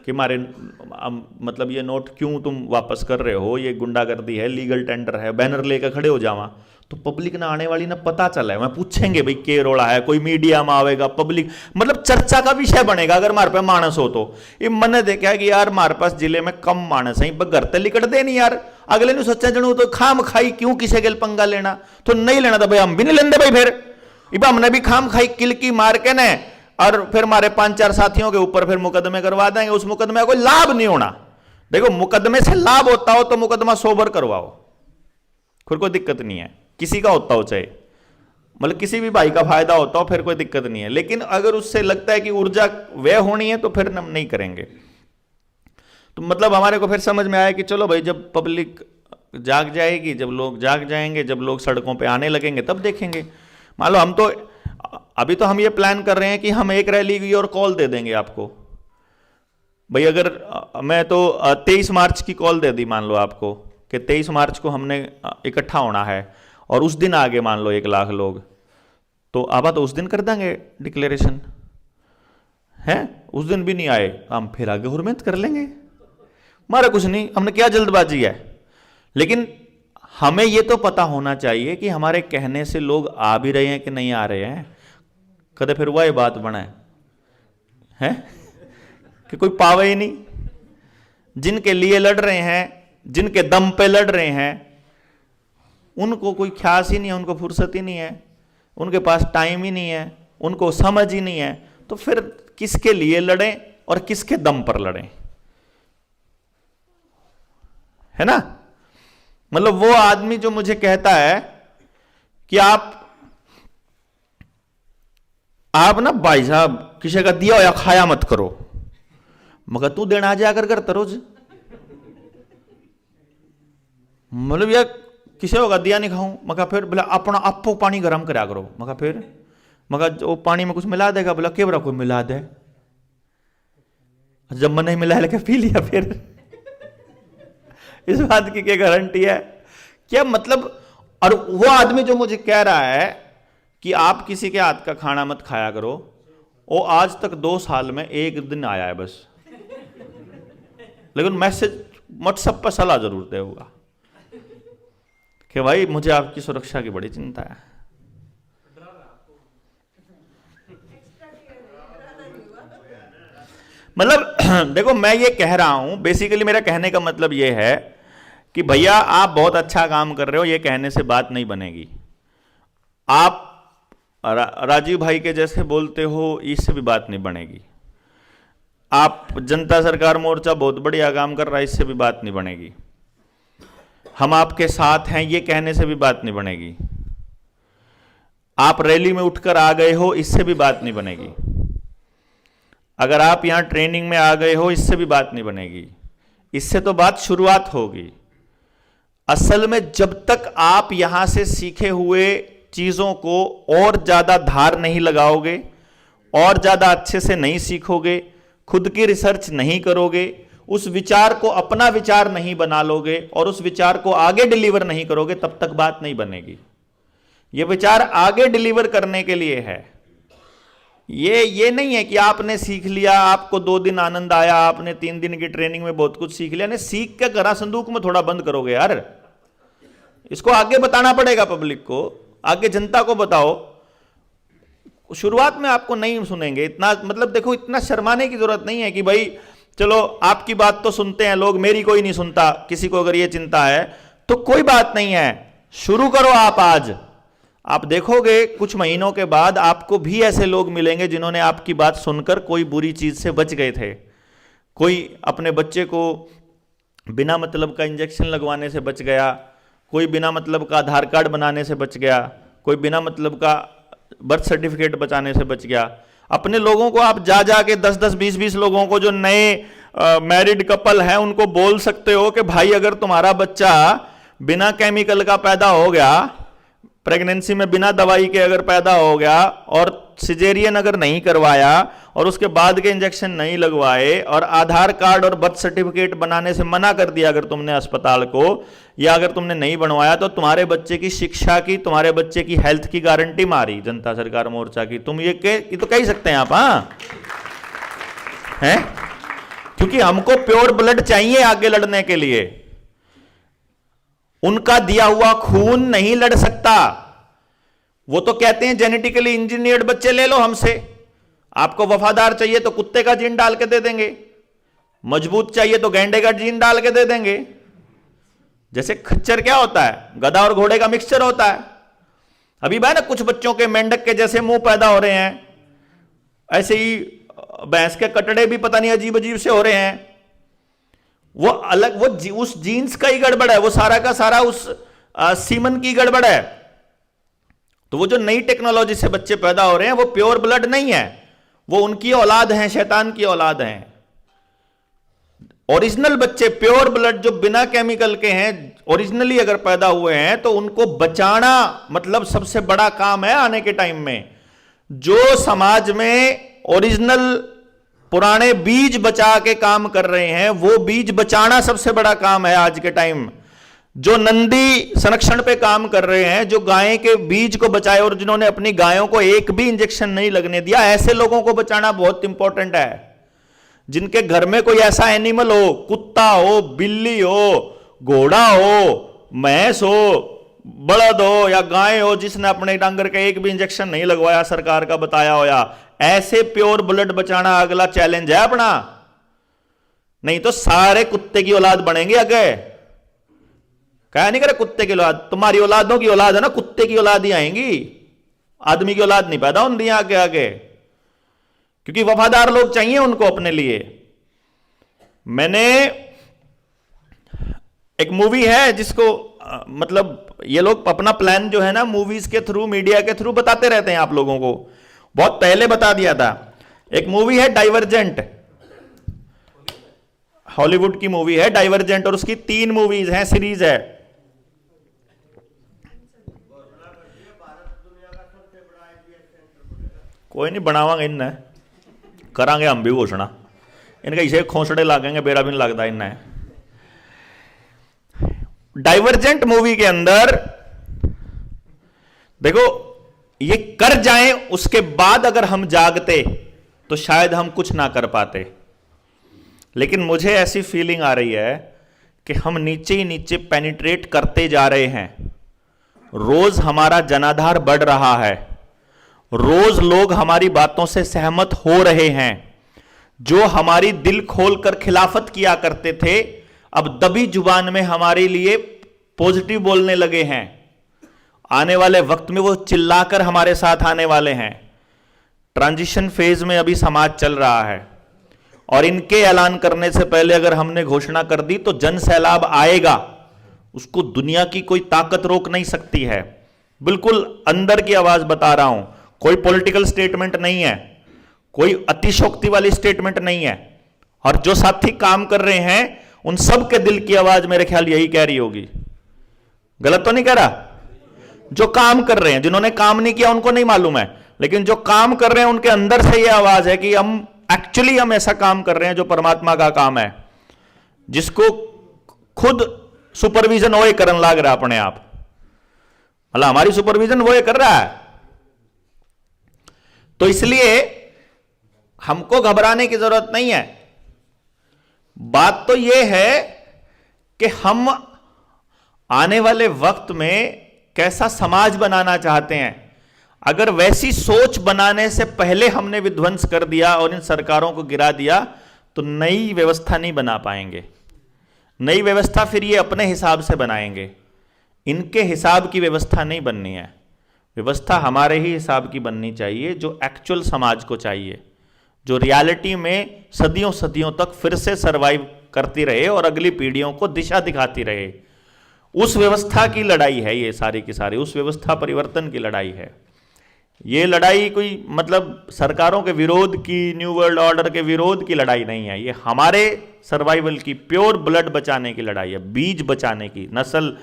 कि हमारे मतलब ये नोट क्यों तुम वापस कर रहे हो, ये गुंडागर्दी है, लीगल टेंडर है, बैनर लेकर खड़े हो जावा तो पब्लिक ना आने वाली ना पता चला है, मैं पूछेंगे भाई के रोड़ा है, कोई मीडिया में आवेगा, पब्लिक मतलब चर्चा का विषय बनेगा अगर हमारे पास मानस हो तो। ये मन देखा है कि यार हमारे पास जिले में कम मानस है, घर ते लिकट दे नहीं यार, अगले ने सोचा जनू तो खाम खाई क्यों किसी के पंगा लेना, तो नहीं लेना था भाई, हम भी नहीं लेंगे भाई, फिर इब हमने भी खाम खाई किलकी मार के न और फिर हमारे 5-4 साथियों के ऊपर फिर मुकदमे करवा देंगे, उस मुकदमे का कोई लाभ नहीं होना। देखो मुकदमे से लाभ होता हो तो मुकदमा सोबर करवाओ, फिर कोई दिक्कत नहीं है, किसी का होता हो चाहे, मतलब किसी भी भाई का फायदा होता हो फिर कोई दिक्कत नहीं है। लेकिन अगर उससे लगता है कि ऊर्जा व्यय होनी है तो फिर हम नहीं करेंगे। तो मतलब हमारे को फिर समझ में आया कि चलो भाई जब पब्लिक जाग जाएगी, जब लोग जाग जाएंगे, जब लोग सड़कों पे आने लगेंगे तब देखेंगे। मान लो हम तो अभी तो हम ये प्लान कर रहे हैं कि हम एक रैली की और कॉल दे देंगे आपको भाई, अगर मैं तो 23 मार्च की कॉल दे दी मान लो आपको कि 23 मार्च को हमने इकट्ठा होना है और उस दिन आगे मान लो 1 लाख लोग, तो आबा तो उस दिन कर देंगे डिक्लेरेशन है, उस दिन भी नहीं आए हम फिर आगे और मेहनत कर लेंगे, हमारा कुछ नहीं, हमने क्या जल्दबाजी है। लेकिन हमें यह तो पता होना चाहिए कि हमारे कहने से लोग आ भी रहे हैं कि नहीं आ रहे हैं, कदे फिर वह बात बना है कि कोई पावे ही नहीं। जिनके लिए लड़ रहे हैं, जिनके दम पे लड़ रहे हैं, उनको कोई ख्यास ही नहीं है, उनको फुर्सत ही नहीं है, उनके पास टाइम ही नहीं है, उनको समझ ही नहीं है, तो फिर किसके लिए लड़ें और किसके दम पर लड़ें, है ना। मतलब वो आदमी जो मुझे कहता है कि आप ना भाई साहब किसी का दिया या खाया मत करो, मगर तू देना जाकर करता रोज, मतलब यार किसी होगा दिया नहीं खाऊं, मगर फिर बोला अपना आपको पानी गर्म करा करो, मगर फिर मगर वो पानी में कुछ मिला देगा, बोला क्या बरा कोई मिला दे, जब मन नहीं मिला लेके पी लिया फिर इस बात की क्या गारंटी है क्या मतलब। और वो आदमी जो मुझे कह रहा है कि आप किसी के हाथ का खाना मत खाया करो, वो आज तक 2 साल में 1 दिन आया है बस, लेकिन मैसेज व्हाट्सएप पर सलाह जरूर दे होगा कि भाई मुझे आपकी सुरक्षा की बड़ी चिंता है। मतलब देखो मैं ये कह रहा हूं, बेसिकली मेरा कहने का मतलब ये है कि भैया आप बहुत अच्छा काम कर रहे हो, ये कहने से बात नहीं बनेगी। आप राजीव भाई के जैसे बोलते हो, इससे भी बात नहीं बनेगी। आप जनता सरकार मोर्चा बहुत बढ़िया काम कर रहा है, इससे भी बात नहीं बनेगी। हम आपके साथ हैं ये कहने से भी बात नहीं बनेगी। आप रैली में उठकर आ गए हो, इससे भी बात नहीं बनेगी। अगर आप यहां ट्रेनिंग में आ गए हो, इससे भी बात नहीं बनेगी। इससे तो बात शुरुआत होगी। असल में जब तक आप यहां से सीखे हुए चीजों को और ज्यादा धार नहीं लगाओगे, और ज्यादा अच्छे से नहीं सीखोगे, खुद की रिसर्च नहीं करोगे, उस विचार को अपना विचार नहीं बना लोगे और उस विचार को आगे डिलीवर नहीं करोगे, तब तक बात नहीं बनेगी। यह विचार आगे डिलीवर करने के लिए है। ये नहीं है कि आपने सीख लिया, आपको 2 दिन आनंद आया, आपने 3 दिन की ट्रेनिंग में बहुत कुछ सीख लिया, नहीं सीख के करा संदूक में थोड़ा बंद करोगे यार। इसको आगे बताना पड़ेगा पब्लिक को, आगे जनता को बताओ। शुरुआत में आपको नहीं सुनेंगे इतना, मतलब देखो इतना शर्माने की जरूरत नहीं है कि भाई चलो आपकी बात तो सुनते हैं लोग, मेरी कोई नहीं सुनता। किसी को अगर ये चिंता है तो कोई बात नहीं है, शुरू करो आप आज। आप देखोगे कुछ महीनों के बाद आपको भी ऐसे लोग मिलेंगे जिन्होंने आपकी बात सुनकर कोई बुरी चीज से बच गए थे। कोई अपने बच्चे को बिना मतलब का इंजेक्शन लगवाने से बच गया, कोई बिना मतलब का आधार कार्ड बनाने से बच गया, कोई बिना मतलब का बर्थ सर्टिफिकेट बचाने से बच गया। अपने लोगों को आप जा जा के 10-10, 20-20 लोगों को जो नए मैरिड कपल हैं उनको बोल सकते हो कि भाई अगर तुम्हारा बच्चा बिना केमिकल का पैदा हो गया, प्रेगनेंसी में बिना दवाई के अगर पैदा हो गया और सिजेरियन अगर नहीं करवाया और उसके बाद के इंजेक्शन नहीं लगवाए और आधार कार्ड और बर्थ सर्टिफिकेट बनाने से मना कर दिया अगर तुमने अस्पताल को, या अगर तुमने नहीं बनवाया, तो तुम्हारे बच्चे की शिक्षा की, तुम्हारे बच्चे की हेल्थ की गारंटी मारी जनता सरकार मोर्चा की। तुम ये तो कह ही सकते हैं आप, हाँ हैं? क्योंकि हमको प्योर ब्लड चाहिए आगे लड़ने के लिए। उनका दिया हुआ खून नहीं लड़ सकता। वो तो कहते हैं जेनेटिकली इंजीनियर्ड बच्चे ले लो हमसे, आपको वफादार चाहिए तो कुत्ते का जीन डाल के दे देंगे, मजबूत चाहिए तो गैंडे का जीन डाल के दे देंगे। जैसे खच्चर क्या होता है, गधा और घोड़े का मिक्सचर होता है। अभी भाई ना कुछ बच्चों के मेंढक के जैसे मुंह पैदा हो रहे हैं, ऐसे ही भैंस के कटड़े भी पता नहीं अजीब अजीब से हो रहे हैं। वो अलग, वो उस जीन्स का ही गड़बड़ है, वो सारा का सारा उस सीमन की गड़बड़ है। तो वो जो नई टेक्नोलॉजी से बच्चे पैदा हो रहे हैं वो प्योर ब्लड नहीं है, वो उनकी औलाद हैं, शैतान की औलाद हैं। ओरिजिनल बच्चे प्योर ब्लड जो बिना केमिकल के हैं, ओरिजिनली अगर पैदा हुए हैं, तो उनको बचाना मतलब सबसे बड़ा काम है आने के टाइम में। जो समाज में ओरिजिनल पुराने बीज बचा के काम कर रहे हैं, वो बीज बचाना सबसे बड़ा काम है आज के टाइम। जो नंदी संरक्षण पे काम कर रहे हैं, जो गाय के बीज को बचाए और जिन्होंने अपनी गायों को एक भी इंजेक्शन नहीं लगने दिया, ऐसे लोगों को बचाना बहुत इंपॉर्टेंट है। जिनके घर में कोई ऐसा एनिमल हो, कुत्ता हो, बिल्ली हो, घोड़ा हो, भैंस हो, बड़द हो या गाय हो, जिसने अपने डांगर का एक भी इंजेक्शन नहीं लगवाया सरकार का बताया होया, ऐसे प्योर ब्लड बचाना अगला चैलेंज है अपना। नहीं तो सारे कुत्ते की औलाद बनेंगे आगे। क्या नहीं करे कुत्ते की औलाद, तुम्हारी औलादों की औलाद है ना, कुत्ते की औलाद ही आएंगी, आदमी की औलाद नहीं पैदा होती आगे आगे, क्योंकि वफादार लोग चाहिए उनको अपने लिए। मैंने एक मूवी है जिसको मतलब ये लोग अपना प्लान जो है ना मूवीज के थ्रू, मीडिया के थ्रू बताते रहते हैं आप लोगों को, बहुत पहले बता दिया था। एक मूवी है डाइवर्जेंट, हॉलीवुड की मूवी है डाइवर्जेंट, और उसकी 3 मूवीज हैं, सीरीज है। कोई नहीं बनावांगे इन्हें, करांगे हम भी घोषणा, इनका इसे खोसड़े लागेंगे, बेड़ा भी नहीं लगता इन्हें। डाइवर्जेंट मूवी के अंदर देखो, ये कर जाएं उसके बाद अगर हम जागते तो शायद हम कुछ ना कर पाते, लेकिन मुझे ऐसी फीलिंग आ रही है कि हम नीचे ही नीचे पेनिट्रेट करते जा रहे हैं। रोज हमारा जनाधार बढ़ रहा है, रोज लोग हमारी बातों से सहमत हो रहे हैं। जो हमारी दिल खोलकर खिलाफत किया करते थे, अब दबी जुबान में हमारे लिए पॉजिटिव बोलने लगे हैं। आने वाले वक्त में वो चिल्लाकर हमारे साथ आने वाले हैं। ट्रांजिशन फेज में अभी समाज चल रहा है, और इनके ऐलान करने से पहले अगर हमने घोषणा कर दी तो जन सैलाब आएगा, उसको दुनिया की कोई ताकत रोक नहीं सकती है। बिल्कुल अंदर की आवाज बता रहा हूं, कोई पॉलिटिकल स्टेटमेंट नहीं है, कोई अतिशोक्ति वाली स्टेटमेंट नहीं है। और जो साथी काम कर रहे हैं उन सब के दिल की आवाज मेरे ख्याल यही कह रही होगी, गलत तो नहीं कह रहा? जो काम कर रहे हैं, जिन्होंने काम नहीं किया उनको नहीं मालूम है, लेकिन जो काम कर रहे हैं उनके अंदर से यह आवाज है कि हम ऐसा काम कर रहे हैं जो परमात्मा का काम है, जिसको खुद सुपरविजन वो करन लाग रहा है अपने आप, मतलब हमारी सुपरविजन वो कर रहा है। तो इसलिए हमको घबराने की जरूरत नहीं है। बात तो यह है कि हम आने वाले वक्त में कैसा समाज बनाना चाहते हैं। अगर वैसी सोच बनाने से पहले हमने विध्वंस कर दिया और इन सरकारों को गिरा दिया तो नई व्यवस्था नहीं बना पाएंगे। नई व्यवस्था फिर ये अपने हिसाब से बनाएंगे, इनके हिसाब की व्यवस्था नहीं बननी है। व्यवस्था हमारे ही हिसाब की बननी चाहिए, जो एक्चुअल समाज को चाहिए, जो रियलिटी में सदियों सदियों तक फिर से सरवाइव करती रहे और अगली पीढ़ियों को दिशा दिखाती रहे। उस व्यवस्था की लड़ाई है ये सारी की सारी, उस व्यवस्था परिवर्तन की लड़ाई है ये। लड़ाई कोई मतलब सरकारों के विरोध की, न्यू वर्ल्ड ऑर्डर के विरोध की लड़ाई नहीं है, ये हमारे सर्वाइवल की, प्योर ब्लड बचाने की लड़ाई है, बीज बचाने की, नस्ल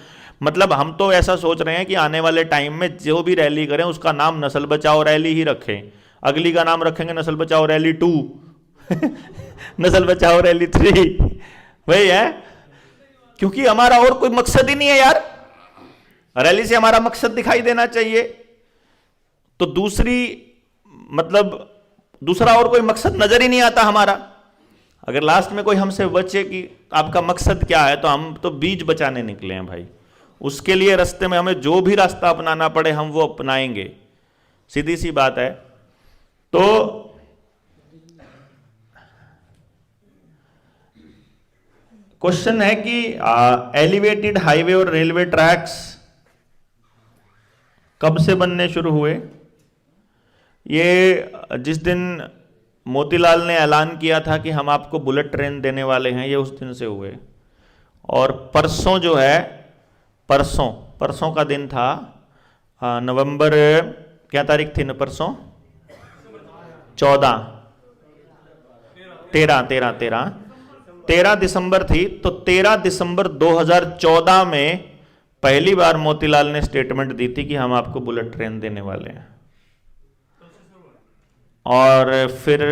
मतलब हम तो ऐसा सोच रहे हैं कि आने वाले टाइम में जो भी रैली करें उसका नाम नस्ल बचाओ रैली ही रखें, अगली का नाम रखेंगे नस्ल बचाओ रैली 2 नस्ल बचाओ रैली 3, वही है, क्योंकि हमारा और कोई मकसद ही नहीं है यार। रैली से हमारा मकसद दिखाई देना चाहिए, तो दूसरा और कोई मकसद नजर ही नहीं आता हमारा। अगर लास्ट में कोई हमसे बचे कि आपका मकसद क्या है, तो हम तो बीज बचाने निकले हैं भाई। उसके लिए रास्ते में हमें जो भी रास्ता अपनाना पड़े हम वो अपनाएंगे, सीधी सी बात है। तो क्वेश्चन है कि एलिवेटेड हाईवे और रेलवे ट्रैक्स कब से बनने शुरू हुए। ये जिस दिन मोतीलाल ने ऐलान किया था कि हम आपको बुलेट ट्रेन देने वाले हैं, ये उस दिन से हुए। और परसों जो है, परसों का दिन था, नवंबर, क्या तारीख थी ना परसों, 13 दिसंबर थी। तो 13 दिसंबर 2014 में पहली बार मोतीलाल ने स्टेटमेंट दी थी कि हम आपको बुलेट ट्रेन देने वाले हैं। और फिर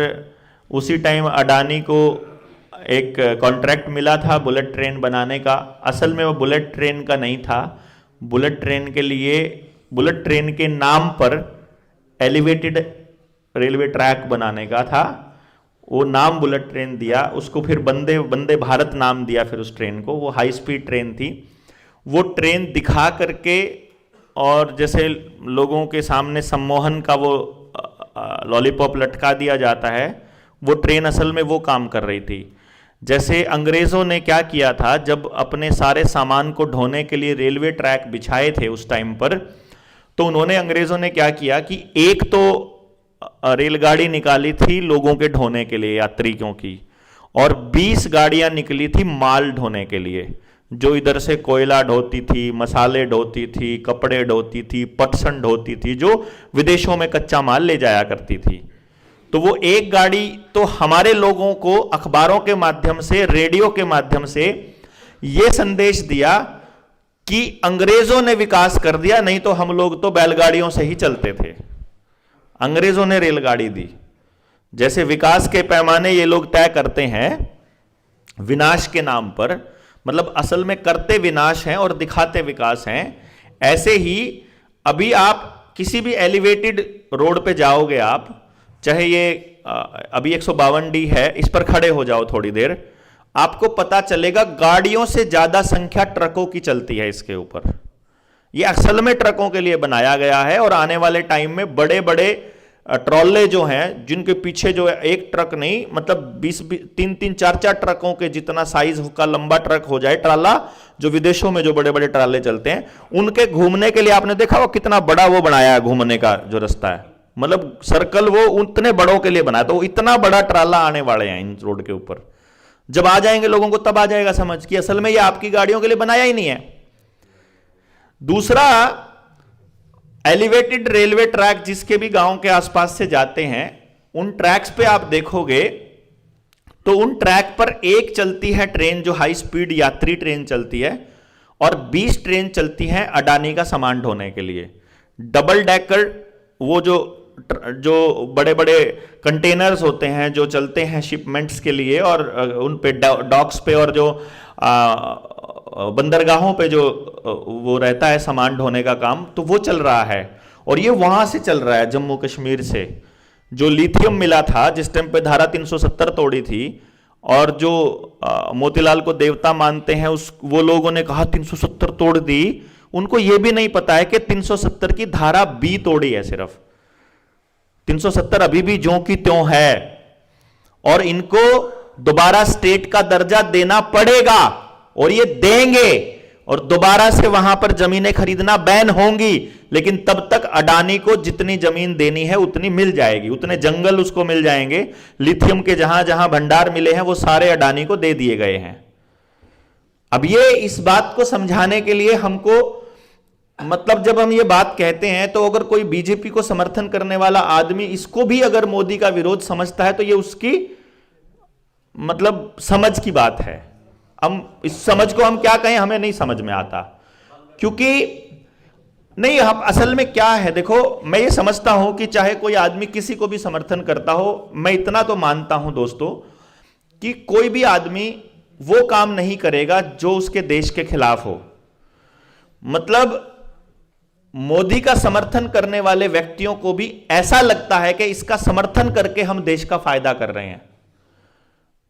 उसी टाइम अडानी को एक कॉन्ट्रैक्ट मिला था बुलेट ट्रेन बनाने का। असल में वो बुलेट ट्रेन का नहीं था, बुलेट ट्रेन के नाम पर एलिवेटेड रेलवे ट्रैक बनाने का था। वो नाम बुलेट ट्रेन दिया, उसको फिर वंदे भारत नाम दिया फिर उस ट्रेन को। वो हाई स्पीड ट्रेन थी। वो ट्रेन दिखा करके, और जैसे लोगों के सामने सम्मोहन का वो लॉलीपॉप लटका दिया जाता है, वो ट्रेन असल में वो काम कर रही थी। जैसे अंग्रेज़ों ने क्या किया था, जब अपने सारे सामान को ढोने के लिए रेलवे ट्रैक बिछाए थे उस टाइम पर, तो अंग्रेज़ों ने क्या किया कि एक तो रेलगाड़ी निकाली थी लोगों के ढोने के लिए, यात्रियों की, और 20 गाड़ियां निकली थी माल ढोने के लिए, जो इधर से कोयला ढोती थी, मसाले ढोती थी, कपड़े ढोती थी, पटसन ढोती थी, जो विदेशों में कच्चा माल ले जाया करती थी। तो वो एक गाड़ी तो हमारे लोगों को अखबारों के माध्यम से, रेडियो के माध्यम से ये संदेश दिया कि अंग्रेजों ने विकास कर दिया, नहीं तो हम लोग तो बैलगाड़ियों से ही चलते थे। अंग्रेजों ने रेलगाड़ी दी। जैसे विकास के पैमाने ये लोग तय करते हैं विनाश के नाम पर, मतलब असल में करते विनाश हैं और दिखाते विकास हैं। ऐसे ही अभी आप किसी भी एलिवेटेड रोड पे जाओगे, आप चाहे ये अभी 152D है, इस पर खड़े हो जाओ थोड़ी देर, आपको पता चलेगा गाड़ियों से ज्यादा संख्या ट्रकों की चलती है इसके ऊपर। ये असल में ट्रकों के लिए बनाया गया है, और आने वाले टाइम में बड़े बड़े ट्रॉले जो हैं, जिनके पीछे जो है एक ट्रक नहीं, मतलब 3-3, 4-4 ट्रकों के जितना साइज का लंबा ट्रक हो जाए, ट्राला, जो विदेशों में जो बड़े बड़े ट्राले चलते हैं, उनके घूमने के लिए आपने देखा वो कितना बड़ा वो बनाया है घूमने का जो रास्ता है, मतलब सर्कल वो उतने बड़ों के लिए बनाया। तो इतना बड़ा ट्राला आने वाले हैं इन रोड के ऊपर। जब आ जाएंगे लोगों को तब आ जाएगा समझ कि असल में ये आपकी गाड़ियों के लिए बनाया ही नहीं है। दूसरा, एलिवेटेड रेलवे ट्रैक जिसके भी गांव के आसपास से जाते हैं, उन ट्रैक्स पे आप देखोगे तो उन ट्रैक पर एक चलती है ट्रेन जो हाई स्पीड यात्री ट्रेन चलती है, और 20 ट्रेन चलती हैं अडानी का सामान ढोने के लिए। डबल डेकर, वो जो बड़े बड़े कंटेनर्स होते हैं जो चलते हैं शिपमेंट्स के लिए, और उन पे डॉक्स पे और जो बंदरगाहों पे जो वो रहता है सामान ढोने का काम, तो वो चल रहा है। और ये वहां से चल रहा है जम्मू कश्मीर से। जो लिथियम मिला था जिस टाइम पे धारा 370 तोड़ी थी, और जो मोतीलाल को देवता मानते हैं वो लोगों ने कहा 370 तोड़ दी, उनको ये भी नहीं पता है कि 370 की धारा बी तोड़ी है सिर्फ। 370 अभी भी ज्यों की त्यों है, और इनको दोबारा स्टेट का दर्जा देना पड़ेगा, और ये देंगे, और दोबारा से वहां पर जमीनें खरीदना बैन होंगी। लेकिन तब तक अडानी को जितनी जमीन देनी है उतनी मिल जाएगी, उतने जंगल उसको मिल जाएंगे। लिथियम के जहां जहां भंडार मिले हैं वो सारे अडानी को दे दिए गए हैं। अब ये इस बात को समझाने के लिए हमको, मतलब जब हम ये बात कहते हैं तो अगर कोई बीजेपी को समर्थन करने वाला आदमी इसको भी अगर मोदी का विरोध समझता है तो ये उसकी मतलब समझ की बात है। हम इस समझ को हम क्या कहें, हमें नहीं समझ में आता। क्योंकि नहीं, हम असल में क्या है, देखो मैं ये समझता हूं कि चाहे कोई आदमी किसी को भी समर्थन करता हो, मैं इतना तो मानता हूं दोस्तों कि कोई भी आदमी वो काम नहीं करेगा जो उसके देश के खिलाफ हो। मतलब मोदी का समर्थन करने वाले व्यक्तियों को भी ऐसा लगता है कि इसका समर्थन करके हम देश का फायदा कर रहे हैं,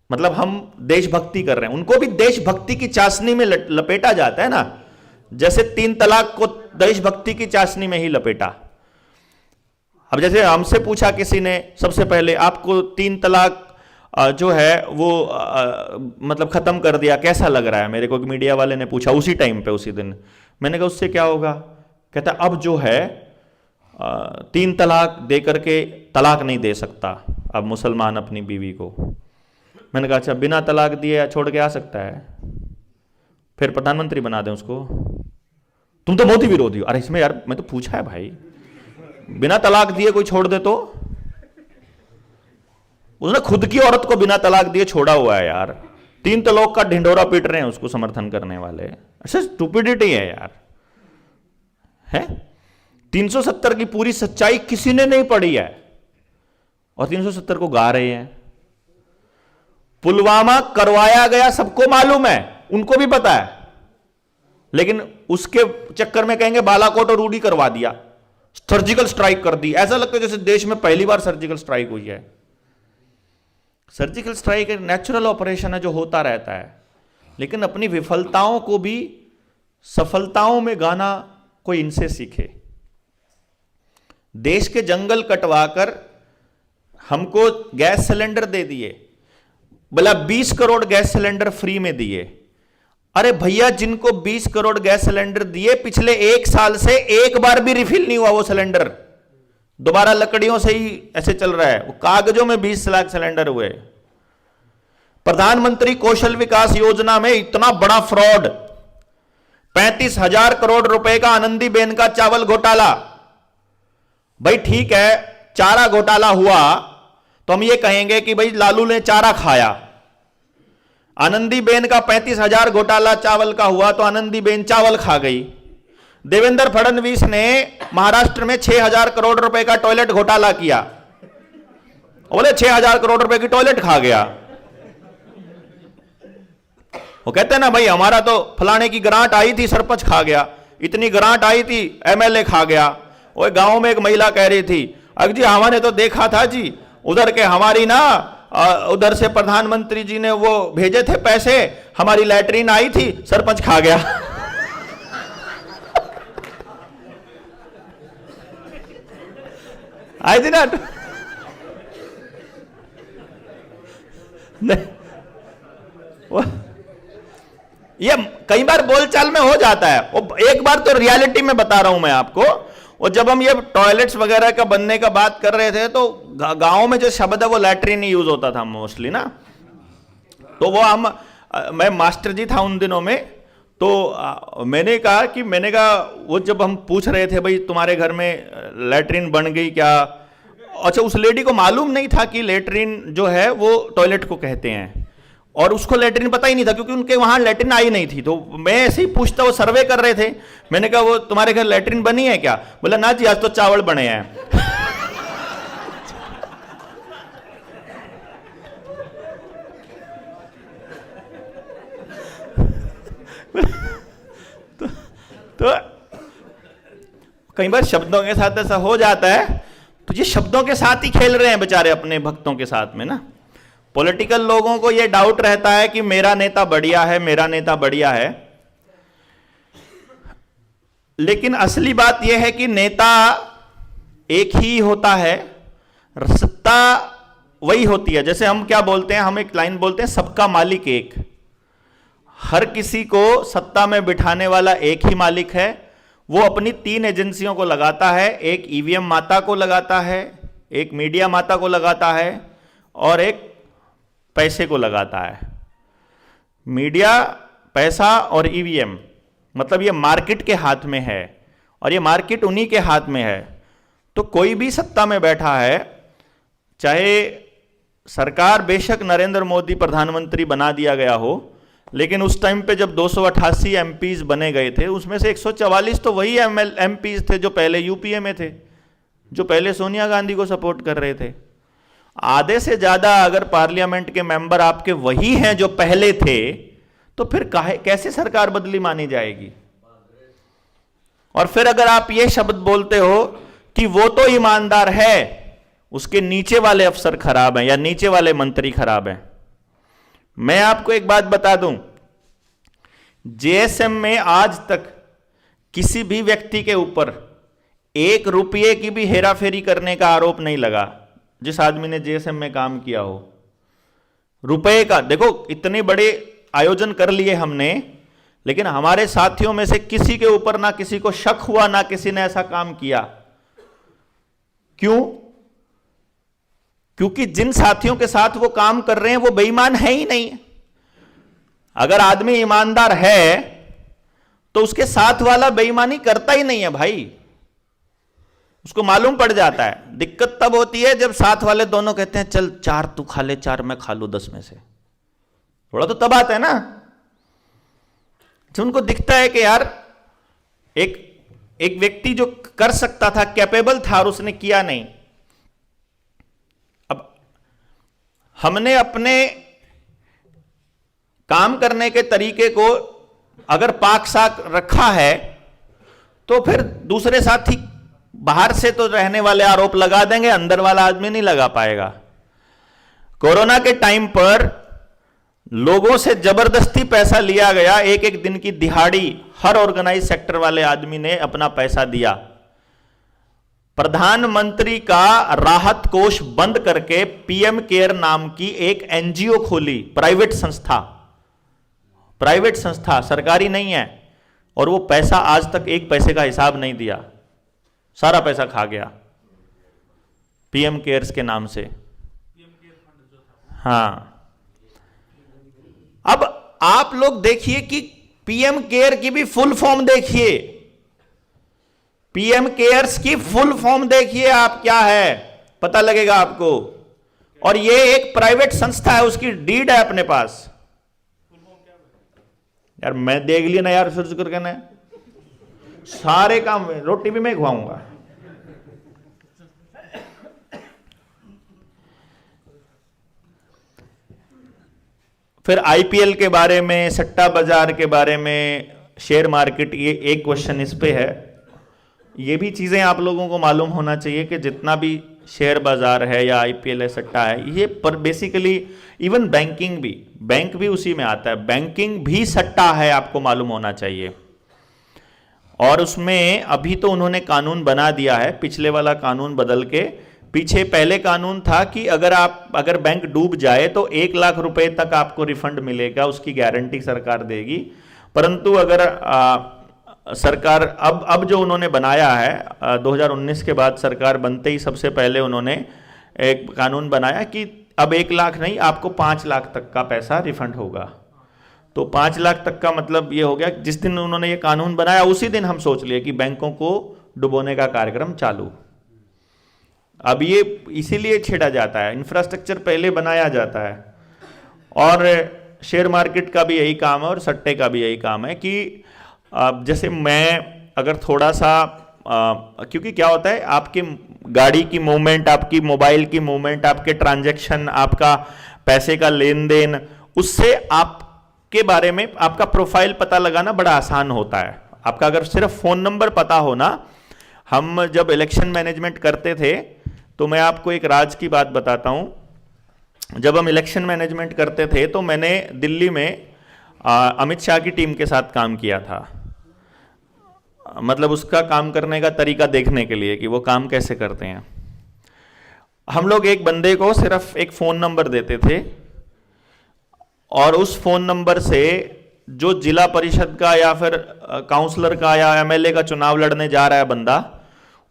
मतलब हम देशभक्ति कर रहे हैं। उनको भी देशभक्ति की चाशनी में लपेटा जाता है ना, जैसे 3 तलाक को देशभक्ति की चाशनी में ही लपेटा। अब जैसे हमसे पूछा किसी ने सबसे पहले, आपको 3 तलाक जो है वो मतलब खत्म कर दिया, कैसा लग रहा है? मेरे को मीडिया वाले ने पूछा उसी टाइम पे, उसी दिन। मैंने कहा उससे क्या होगा? कहता अब जो है 3 तलाक दे करके तलाक नहीं दे सकता अब मुसलमान अपनी बीवी को। मैंने कहा अच्छा, बिना तलाक दिए छोड़ के आ सकता है? फिर प्रधानमंत्री बना दें उसको? तुम तो मोदी विरोधी हो। अरे इसमें यार मैं तो पूछा है भाई, बिना तलाक दिए कोई छोड़ दे तो? उसने खुद की औरत को बिना तलाक दिए छोड़ा हुआ है यार। 3 तलाक का ढिंढोरा पीट रहे हैं उसको समर्थन करने वाले। ऐसे स्टूपिडिटी है यार, है? 370 की पूरी सच्चाई किसी ने नहीं पढ़ी है और 370 को गा रहे हैं। पुलवामा करवाया गया, सबको मालूम है, उनको भी पता है, लेकिन उसके चक्कर में कहेंगे बालाकोट और उड़ी करवा दिया, सर्जिकल स्ट्राइक कर दी। ऐसा लगता है जैसे देश में पहली बार सर्जिकल स्ट्राइक हुई है। सर्जिकल स्ट्राइक एक नेचुरल ऑपरेशन है जो होता रहता है, लेकिन अपनी विफलताओं को भी सफलताओं में गाना कोई इनसे सीखे। देश के जंगल कटवाकर हमको गैस सिलेंडर दे दिए, बोला 20 करोड़ गैस सिलेंडर फ्री में दिए। अरे भैया, जिनको 20 करोड़ गैस सिलेंडर दिए, पिछले 1 साल से एक बार भी रिफिल नहीं हुआ वो सिलेंडर, दोबारा लकड़ियों से ही ऐसे चल रहा है। वो कागजों में 20 लाख सिलेंडर हुए। प्रधानमंत्री कौशल विकास योजना में इतना बड़ा फ्रॉड, 35,000 करोड़ रुपए का आनंदीबेन का चावल घोटाला। भाई ठीक है, चारा घोटाला हुआ तो हम ये कहेंगे कि भाई लालू ने चारा खाया। आनंदीबेन का 35,000 घोटाला चावल का हुआ तो आनंदीबेन चावल खा गई। देवेंद्र फडणवीस ने महाराष्ट्र में 6,000 करोड़ रुपए का टॉयलेट घोटाला किया, बोले 6,000 करोड़ रुपए की टॉयलेट खा गया। वो कहते हैं ना भाई, हमारा तो फलाने की ग्रांट आई थी, सरपंच खा गया। इतनी ग्रांट आई थी, एमएलए खा गया। वो गांव में एक महिला कह रही थी, अगर जी हमारे तो देखा था जी, उधर के हमारी ना उधर से प्रधानमंत्री जी ने वो भेजे थे पैसे, हमारी लैट्रीन आई थी, सरपंच खा गया। आई थी ना? ये कई बार बोलचाल में हो जाता है। वो एक बार तो रियलिटी में बता रहा हूं मैं आपको। और जब हम ये टॉयलेट्स वगैरह का बनने का बात कर रहे थे तो गांव में जो शब्द है वो लैट्रिन यूज होता था मोस्टली ना। तो वो मैं मास्टर जी था उन दिनों में, तो मैंने कहा वो जब हम पूछ रहे थे भाई तुम्हारे घर में लैट्रिन बन गई क्या, अच्छा उस लेडी को मालूम नहीं था कि लैट्रिन जो है वो टॉयलेट को कहते हैं, और उसको लैट्रिन पता ही नहीं था क्योंकि उनके वहां लैट्रिन आई नहीं थी। तो मैं ऐसे ही पूछता, वो सर्वे कर रहे थे, मैंने कहा वो तुम्हारे घर लैट्रिन बनी है क्या? बोला ना जी, आज तो चावल बने हैं। तो कई बार शब्दों के साथ ऐसा हो जाता है। तो ये शब्दों के साथ ही खेल रहे हैं बेचारे अपने भक्तों के साथ में ना। पॉलिटिकल लोगों को यह डाउट रहता है कि मेरा नेता बढ़िया है, मेरा नेता बढ़िया है, लेकिन असली बात यह है कि नेता एक ही होता है, सत्ता वही होती है। जैसे हम क्या बोलते हैं, हम एक लाइन बोलते हैं, सबका मालिक एक। हर किसी को सत्ता में बिठाने वाला एक ही मालिक है। वो अपनी 3 एजेंसियों को लगाता है, एक ईवीएम माता को लगाता है, एक मीडिया माता को लगाता है, और एक पैसे को लगाता है। मीडिया, पैसा और ईवीएम, मतलब ये मार्केट के हाथ में है, और ये मार्केट उन्हीं के हाथ में है। तो कोई भी सत्ता में बैठा है, चाहे सरकार बेशक नरेंद्र मोदी प्रधानमंत्री बना दिया गया हो, लेकिन उस टाइम पे जब 288 एमपीज बने गए थे, उसमें से 144 तो वही एमपीज थे जो पहले यूपीए में थे, जो पहले सोनिया गांधी को सपोर्ट कर रहे थे। आधे से ज्यादा अगर पार्लियामेंट के मेंबर आपके वही हैं जो पहले थे, तो फिर कैसे सरकार बदली मानी जाएगी? और फिर अगर आप ये शब्द बोलते हो कि वो तो ईमानदार है, उसके नीचे वाले अफसर खराब हैं या नीचे वाले मंत्री खराब हैं। मैं आपको एक बात बता दूं, जेएसएम में आज तक किसी भी व्यक्ति के ऊपर 1 रुपये की भी हेराफेरी करने का आरोप नहीं लगा जिस आदमी ने जेएसएम में काम किया हो। रुपए का देखो, इतने बड़े आयोजन कर लिए हमने, लेकिन हमारे साथियों में से किसी के ऊपर ना किसी को शक हुआ, ना किसी ने ऐसा काम किया। क्यों? क्योंकि जिन साथियों के साथ वो काम कर रहे हैं वो बेईमान है ही नहीं। अगर आदमी ईमानदार है तो उसके साथ वाला बेईमानी करता ही नहीं है भाई, उसको मालूम पड़ जाता है। दिक्कत तब होती है जब साथ वाले दोनों कहते हैं चल 4 तू खा ले, 4 मैं खा लूं 10 में से, थोड़ा तो तब आता है ना, जब उनको दिखता है कि यार एक व्यक्ति जो कर सकता था, कैपेबल था, और उसने किया नहीं। अब हमने अपने काम करने के तरीके को अगर पाक साफ रखा है तो फिर दूसरे साथी बाहर से तो रहने वाले आरोप लगा देंगे, अंदर वाला आदमी नहीं लगा पाएगा। कोरोना के टाइम पर लोगों से जबरदस्ती पैसा लिया गया, एक एक दिन की दिहाड़ी हर ऑर्गेनाइज सेक्टर वाले आदमी ने अपना पैसा दिया। प्रधानमंत्री का राहत कोष बंद करके पीएम केयर नाम की एक एनजीओ खोली, प्राइवेट संस्था, सरकारी नहीं है, और वो पैसा आज तक 1 पैसे का हिसाब नहीं दिया, सारा पैसा खा गया पीएम केयर्स के नाम से। हाँ, अब आप लोग देखिए कि पीएम केयर की भी फुल फॉर्म देखिए, पीएम केयर्स की फुल फॉर्म देखिए आप, क्या है पता लगेगा आपको। और ये एक प्राइवेट संस्था है, उसकी डीड है अपने पास। यार मैं देख लिया ना यार, सर्च करके ना सारे काम, रोटी भी मैं खुआऊंगा। फिर आईपीएल के बारे में, सट्टा बाजार के बारे में, शेयर मार्केट, ये एक क्वेश्चन इस पे है। ये भी चीजें आप लोगों को मालूम होना चाहिए कि जितना भी शेयर बाजार है या आईपीएल है, सट्टा है, ये पर बेसिकली इवन बैंक भी उसी में आता है। बैंकिंग भी सट्टा है, आपको मालूम होना चाहिए। और उसमें अभी तो उन्होंने कानून बना दिया है, पिछले वाला कानून बदल के, पीछे पहले कानून था कि अगर बैंक डूब जाए तो 1 लाख रुपए तक आपको रिफंड मिलेगा, उसकी गारंटी सरकार देगी। परंतु अगर सरकार अब जो उन्होंने बनाया है, 2019 के बाद सरकार बनते ही सबसे पहले उन्होंने एक कानून बनाया कि अब 1 लाख नहीं, आपको 5 लाख तक का पैसा रिफंड होगा। तो 5 लाख तक का मतलब ये हो गया, जिस दिन उन्होंने ये कानून बनाया उसी दिन हम सोच लिए कि बैंकों को डुबोने का कार्यक्रम चालू। अब ये इसीलिए छेड़ा जाता है, इंफ्रास्ट्रक्चर पहले बनाया जाता है। और शेयर मार्केट का भी यही काम है और सट्टे का भी यही काम है कि जैसे मैं अगर थोड़ा सा क्योंकि क्या होता है, आपके गाड़ी की मूवमेंट, आपकी मोबाइल की मूवमेंट, आपके ट्रांजैक्शन, आपका पैसे का लेन देन, उससे आपके बारे में आपका प्रोफाइल पता लगाना बड़ा आसान होता है। आपका अगर सिर्फ फोन नंबर पता हो ना, हम जब इलेक्शन मैनेजमेंट करते थे तो मैं आपको एक राज की बात बताता हूं। जब हम इलेक्शन मैनेजमेंट करते थे तो मैंने दिल्ली में अमित शाह की टीम के साथ काम किया था, मतलब उसका काम करने का तरीका देखने के लिए कि वो काम कैसे करते हैं। हम लोग एक बंदे को सिर्फ एक फ़ोन नंबर देते थे और उस फ़ोन नंबर से जो जिला परिषद का या फिर काउंसलर का या एमएलए का चुनाव लड़ने जा रहा है बंदा,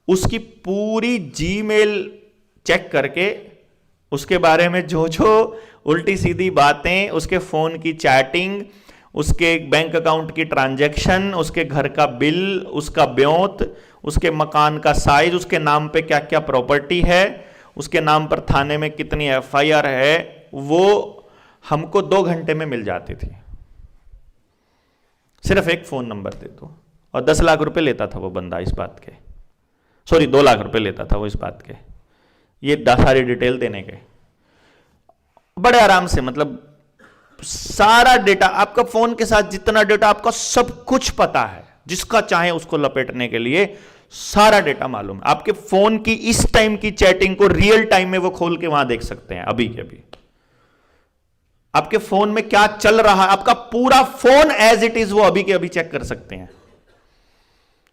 उसकी पूरी जीमेल चेक करके उसके बारे में जो जो उल्टी सीधी बातें, उसके फ़ोन की चैटिंग, उसके बैंक अकाउंट की ट्रांजैक्शन, उसके घर का बिल, उसका ब्योंत, उसके मकान का साइज, उसके नाम पे क्या क्या प्रॉपर्टी है, उसके नाम पर थाने में कितनी एफआईआर है, वो हमको 2 घंटे में मिल जाती थी। सिर्फ एक फोन नंबर दे दो। और 10 लाख रुपए लेता था वो बंदा इस बात के, सॉरी 2 लाख रुपए लेता था वो इस बात के, ये सारी डिटेल देने के। बड़े आराम से, मतलब सारा डेटा आपका, फोन के साथ जितना डेटा आपका सब कुछ पता है, जिसका चाहे उसको लपेटने के लिए सारा डेटा मालूम है। आपके फोन की इस टाइम की चैटिंग को रियल टाइम में वो खोल के वहां देख सकते हैं, अभी के अभी आपके फोन में क्या चल रहा है, आपका पूरा फोन एज इट इज वो अभी के अभी चेक कर सकते हैं,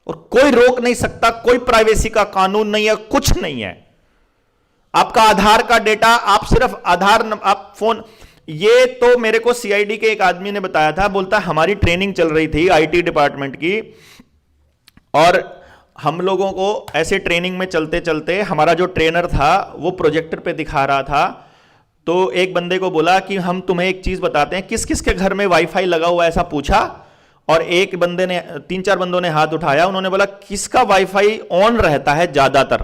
और कोई रोक नहीं सकता, कोई प्राइवेसी का कानून नहीं है, कुछ नहीं है। आपका आधार का डेटा, आप सिर्फ आधार, आप फोन, ये तो मेरे को सीआईडी के एक आदमी ने बताया था, बोलता हमारी ट्रेनिंग चल रही थी आईटी डिपार्टमेंट की, और हम लोगों को ऐसे ट्रेनिंग में चलते चलते हमारा जो ट्रेनर था वो प्रोजेक्टर पे दिखा रहा था, तो एक बंदे को बोला कि हम तुम्हें एक चीज बताते हैं, किस किस के घर में वाईफाई लगा हुआ, ऐसा पूछा, और एक बंदे ने, 3-4 बंदों ने हाथ उठाया, उन्होंने बोला किसका वाईफाई ऑन रहता है ज्यादातर,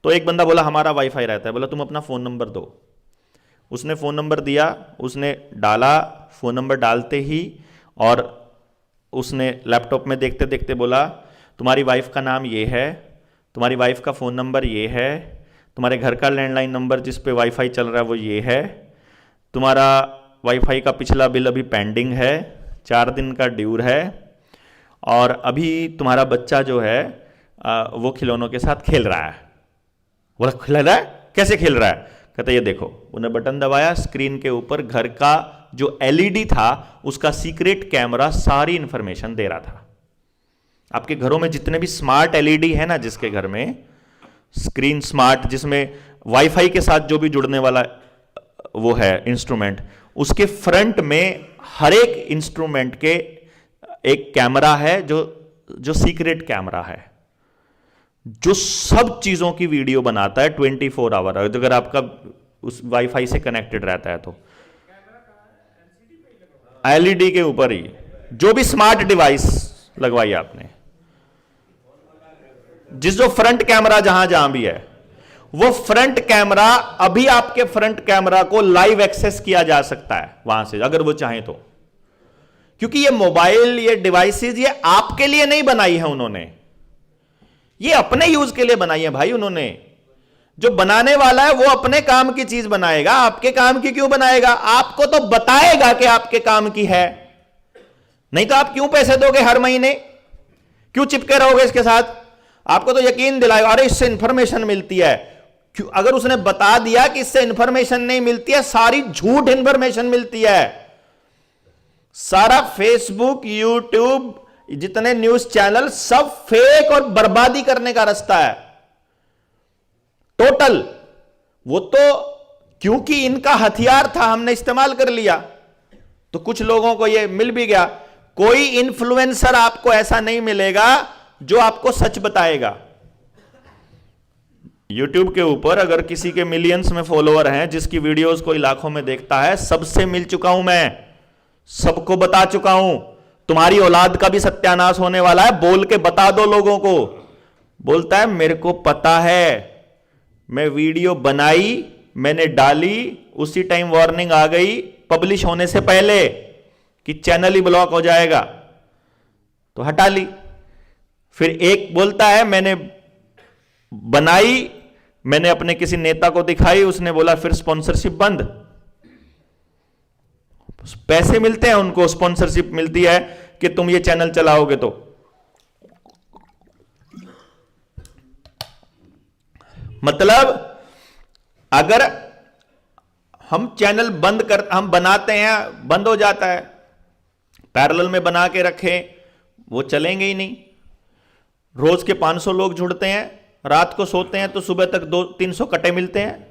तो एक बंदा बोला हमारा वाईफाई रहता है। बोला तुम अपना फोन नंबर दो। उसने फोन नंबर दिया, उसने डाला, फोन नंबर डालते ही, और उसने लैपटॉप में देखते देखते बोला तुम्हारी वाइफ का नाम ये है, तुम्हारी वाइफ का फ़ोन नंबर ये है, तुम्हारे घर का लैंडलाइन नंबर जिस पे वाईफाई चल रहा है वो ये है, तुम्हारा वाईफाई का पिछला बिल अभी पेंडिंग है, 4 दिन का ड्यूर है, और अभी तुम्हारा बच्चा जो है वो खिलौनों के साथ खेल रहा है। बोला खेल रहा है, कैसे खेल रहा है? कहता ये देखो। उन्हें बटन दबाया, स्क्रीन के ऊपर घर का जो एलईडी था उसका सीक्रेट कैमरा सारी इंफॉर्मेशन दे रहा था। आपके घरों में जितने भी स्मार्ट एलईडी है ना, जिसके घर में स्क्रीन स्मार्ट, जिसमें वाईफाई के साथ जो भी जुड़ने वाला वो है इंस्ट्रूमेंट, उसके फ्रंट में हर एक इंस्ट्रूमेंट के एक कैमरा है जो सीक्रेट कैमरा है, जो सब चीजों की वीडियो बनाता है 24 आवर, अगर आपका उस वाईफाई से कनेक्टेड रहता है तो। एलईडी के ऊपर ही जो भी स्मार्ट डिवाइस लगवाई आपने, जिस जो फ्रंट कैमरा जहां जहां भी है, वो फ्रंट कैमरा, अभी आपके फ्रंट कैमरा को लाइव एक्सेस किया जा सकता है वहां से, अगर वो चाहें तो। क्योंकि ये मोबाइल, ये डिवाइसेस, ये आपके लिए नहीं बनाई है उन्होंने, ये अपने यूज के लिए बनाई है भाई उन्होंने। जो बनाने वाला है वो अपने काम की चीज बनाएगा, आपके काम की क्यों बनाएगा? आपको तो बताएगा कि आपके काम की है, नहीं तो आप क्यों पैसे दोगे हर महीने? क्यों चिपके रहोगे इसके साथ? आपको तो यकीन दिलाएगा, अरे इससे इंफॉर्मेशन मिलती है। क्यों? अगर उसने बता दिया कि इससे इंफॉर्मेशन नहीं मिलती है, सारी झूठ इंफॉर्मेशन मिलती है। सारा फेसबुक, यूट्यूब, जितने न्यूज चैनल, सब फेक और बर्बादी करने का रास्ता है टोटल। वो तो क्योंकि इनका हथियार था, हमने इस्तेमाल कर लिया, तो कुछ लोगों को ये मिल भी गया। कोई इन्फ्लुएंसर आपको ऐसा नहीं मिलेगा जो आपको सच बताएगा। YouTube के ऊपर अगर किसी के मिलियंस में फॉलोअर हैं, जिसकी वीडियोस कोई लाखों में देखता है, सबसे मिल चुका हूं मैं, सबको बता चुका हूं। तुम्हारी औलाद का भी सत्यानाश होने वाला है, बोल के बता दो लोगों को। बोलता है मेरे को पता है, मैं वीडियो बनाई, मैंने डाली, उसी टाइम वार्निंग आ गई पब्लिश होने से पहले कि चैनल ही ब्लॉक हो जाएगा, तो हटा ली। फिर एक बोलता है मैंने बनाई, मैंने अपने किसी नेता को दिखाई, उसने बोला फिर स्पॉन्सरशिप बंद। पैसे मिलते हैं उनको, स्पॉन्सरशिप मिलती है कि तुम ये चैनल चलाओगे तो। मतलब अगर हम चैनल हम बनाते हैं, बंद हो जाता है, पैरेलल में बना के रखें, वो चलेंगे ही नहीं। रोज के 500 लोग जुड़ते हैं, रात को सोते हैं तो सुबह तक 200-300 कटे मिलते हैं,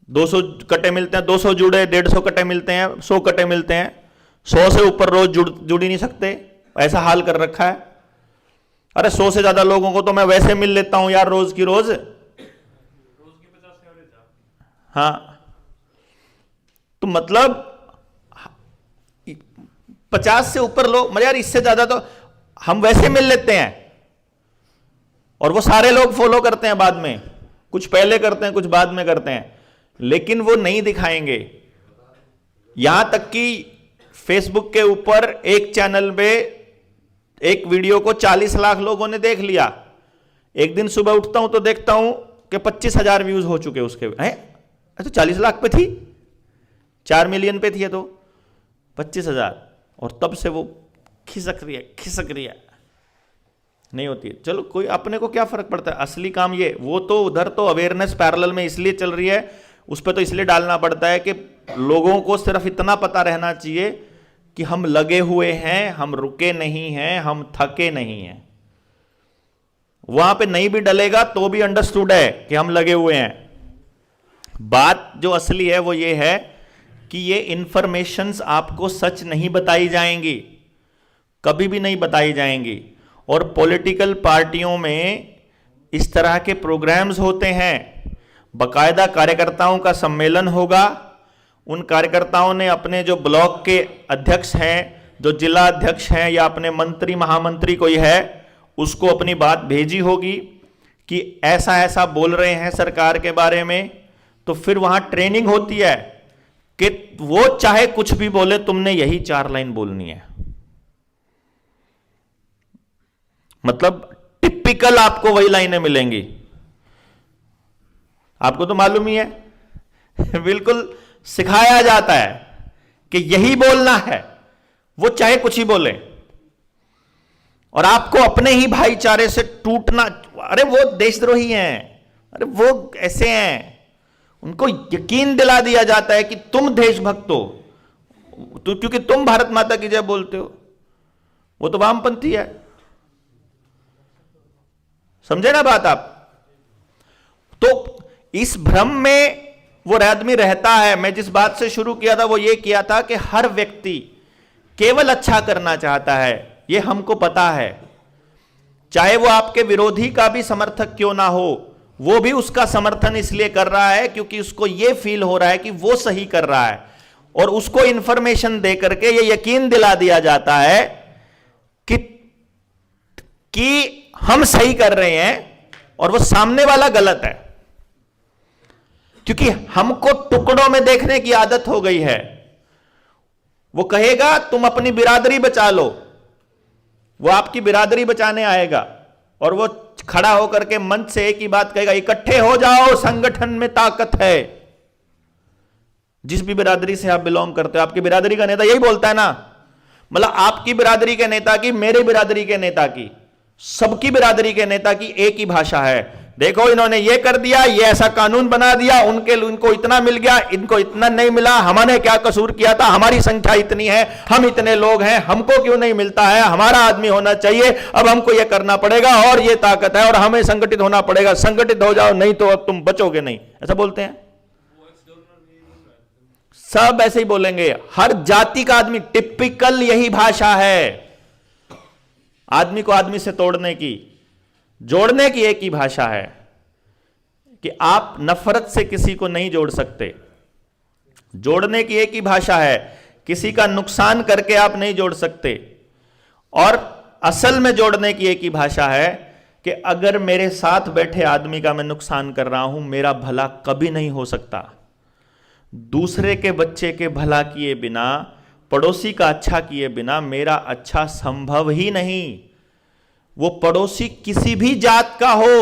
200 कटे मिलते हैं, 200 जुड़े 150 कटे मिलते हैं, 100 कटे मिलते हैं, 100 से ऊपर रोज जुड़ ही नहीं सकते, ऐसा हाल कर रखा है। अरे 100 से ज्यादा लोगों को तो मैं वैसे मिल लेता हूं यार, रोज की 50 एवरेज। हाँ, तो मतलब 50 से ऊपर लोग, मतलब यार इससे ज्यादा तो हम वैसे मिल लेते हैं, और वो सारे लोग फॉलो करते हैं बाद में, कुछ पहले करते हैं कुछ बाद में करते हैं, लेकिन वो नहीं दिखाएंगे। यहां तक कि फेसबुक के ऊपर एक चैनल पे एक वीडियो को 40 लाख लोगों ने देख लिया। एक दिन सुबह उठता हूं तो देखता हूं कि 25,000 व्यूज हो चुके उसके। हैं तो 40 लाख पे थी, 4 मिलियन पे थी, ये तो 25,000, और तब से वो खिसक रही है, नहीं होती है। चलो कोई, अपने को क्या फर्क पड़ता है, असली काम ये, वो तो उधर तो अवेयरनेस पैरेलल में इसलिए चल रही है, उस पर तो इसलिए डालना पड़ता है कि लोगों को सिर्फ इतना पता रहना चाहिए कि हम लगे हुए हैं, हम रुके नहीं हैं, हम थके नहीं हैं। वहां पे नहीं भी डलेगा तो भी अंडरस्टूड है कि हम लगे हुए हैं। बात जो असली है वो ये है कि ये इंफॉर्मेशंस आपको सच नहीं बताई जाएंगी, कभी भी नहीं बताई जाएंगी। और पॉलिटिकल पार्टियों में इस तरह के प्रोग्राम्स होते हैं, बकायदा कार्यकर्ताओं का सम्मेलन होगा, उन कार्यकर्ताओं ने अपने जो ब्लॉक के अध्यक्ष हैं, जो जिला अध्यक्ष हैं, या अपने मंत्री महामंत्री कोई है, उसको अपनी बात भेजी होगी कि ऐसा ऐसा बोल रहे हैं सरकार के बारे में। तो फिर वहां ट्रेनिंग होती है कि वो चाहे कुछ भी बोले, तुमने यही 4 लाइन बोलनी है। मतलब टिपिकल आपको वही लाइनें मिलेंगी, आपको तो मालूम ही है बिल्कुल सिखाया जाता है कि यही बोलना है, वो चाहे कुछ ही बोले। और आपको अपने ही भाईचारे से टूटना, अरे वो देशद्रोही हैं, अरे वो ऐसे हैं, उनको यकीन दिला दिया जाता है कि तुम देशभक्त हो, तो क्योंकि तुम भारत माता की जय बोलते हो। वो तो वामपंथी है, समझे ना बात आप। तो इस भ्रम में वो आदमी रहता है। मैं जिस बात से शुरू किया था वो ये किया था कि हर व्यक्ति केवल अच्छा करना चाहता है, ये हमको पता है। चाहे वो आपके विरोधी का भी समर्थक क्यों ना हो, वो भी उसका समर्थन इसलिए कर रहा है क्योंकि उसको ये फील हो रहा है कि वो सही कर रहा है, और उसको इंफॉर्मेशन दे करके ये यकीन दिला दिया जाता है कि हम सही कर रहे हैं और वो सामने वाला गलत है। क्योंकि हमको टुकड़ों में देखने की आदत हो गई है। वो कहेगा तुम अपनी बिरादरी बचा लो, वो आपकी बिरादरी बचाने आएगा, और वो खड़ा होकर के मंच से एक ही बात कहेगा, इकट्ठे हो जाओ, संगठन में ताकत है। जिस भी बिरादरी से आप बिलोंग करते हो, आपकी बिरादरी का नेता यही बोलता है ना। मतलब आपकी बिरादरी के नेता की, मेरी बिरादरी के नेता की, सबकी बिरादरी के नेता की एक ही भाषा है। देखो इन्होंने ये कर दिया, ये ऐसा कानून बना दिया, उनको इतना मिल गया, इनको इतना नहीं मिला, हमने क्या कसूर किया था, हमारी संख्या इतनी है, हम इतने लोग हैं, हमको क्यों नहीं मिलता है, हमारा आदमी होना चाहिए, अब हमको ये करना पड़ेगा, और ये ताकत है, और हमें संगठित होना पड़ेगा, संगठित हो जाओ, नहीं तो अब तुम बचोगे नहीं। ऐसा बोलते हैं, सब ऐसे ही बोलेंगे। हर जाति का आदमी, टिपिकल यही भाषा है। आदमी को आदमी से तोड़ने की, जोड़ने की एक ही भाषा है कि आप नफरत से किसी को नहीं जोड़ सकते। जोड़ने की एक ही भाषा है, किसी का नुकसान करके आप नहीं जोड़ सकते। और असल में जोड़ने की एक ही भाषा है कि अगर मेरे साथ बैठे आदमी का मैं नुकसान कर रहा हूं, मेरा भला कभी नहीं हो सकता। दूसरे के बच्चे के भला किए बिना, पड़ोसी का अच्छा किए बिना मेरा अच्छा संभव ही नहीं। वो पड़ोसी किसी भी जात का हो,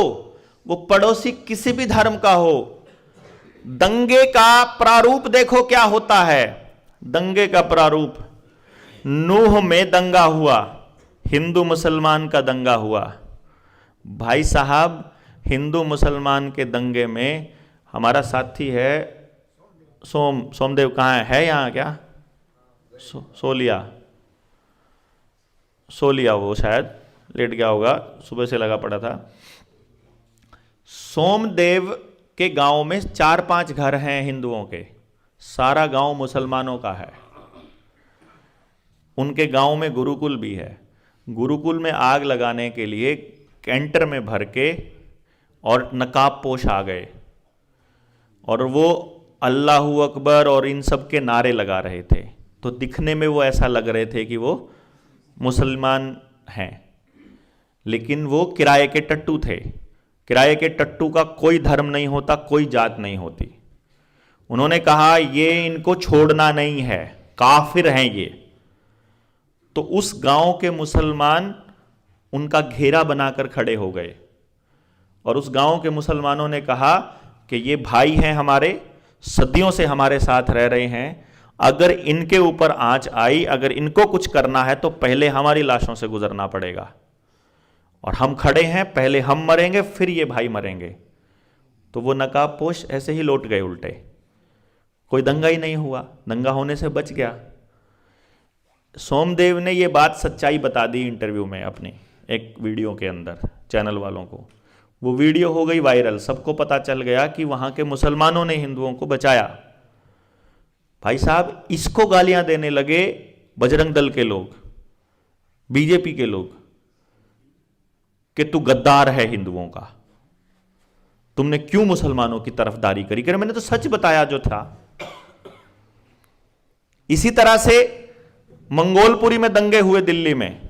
वो पड़ोसी किसी भी धर्म का हो। दंगे का प्रारूप देखो क्या होता है। दंगे का प्रारूप, नूह में दंगा हुआ, हिंदू मुसलमान का दंगा हुआ। भाई साहब, हिंदू मुसलमान के दंगे में हमारा साथी है सोमदेव, कहाँ है यहाँ क्या, सोलिया, वो शायद लेट गया होगा, सुबह से लगा पड़ा था। सोमदेव के गांव में 4-5 घर हैं हिंदुओं के, सारा गांव मुसलमानों का है। उनके गांव में गुरुकुल भी है। गुरुकुल में आग लगाने के लिए कैंटर में भर के और नकाब पोश आ गए, और वो अल्लाहू अकबर और इन सब के नारे लगा रहे थे। तो दिखने में वो ऐसा लग रहे थे कि वो मुसलमान हैं, लेकिन वो किराए के टट्टू थे। किराए के टट्टू का कोई धर्म नहीं होता, कोई जात नहीं होती। उन्होंने कहा ये इनको छोड़ना नहीं है, काफिर हैं ये, तो उस गांव के मुसलमान उनका घेरा बनाकर खड़े हो गए और उस गांव के मुसलमानों ने कहा कि ये भाई हैं हमारे, सदियों से हमारे साथ रह रहे हैं, अगर इनके ऊपर आंच आई, अगर इनको कुछ करना है तो पहले हमारी लाशों से गुजरना पड़ेगा और हम खड़े हैं, पहले हम मरेंगे फिर ये भाई मरेंगे। तो वो नकाबपोश ऐसे ही लौट गए उल्टे, कोई दंगा ही नहीं हुआ, दंगा होने से बच गया। सोमदेव ने ये बात सच्चाई बता दी इंटरव्यू में अपनी एक वीडियो के अंदर चैनल वालों को। वो वीडियो हो गई वायरल, सबको पता चल गया कि वहां के मुसलमानों ने हिंदुओं को बचाया। भाई साहब, इसको गालियां देने लगे बजरंग दल के लोग, बीजेपी के लोग, कि तू गद्दार है हिंदुओं का, तुमने क्यों मुसलमानों की तरफदारी करी। कर मैंने तो सच बताया जो था। इसी तरह से मंगोलपुरी में दंगे हुए दिल्ली में,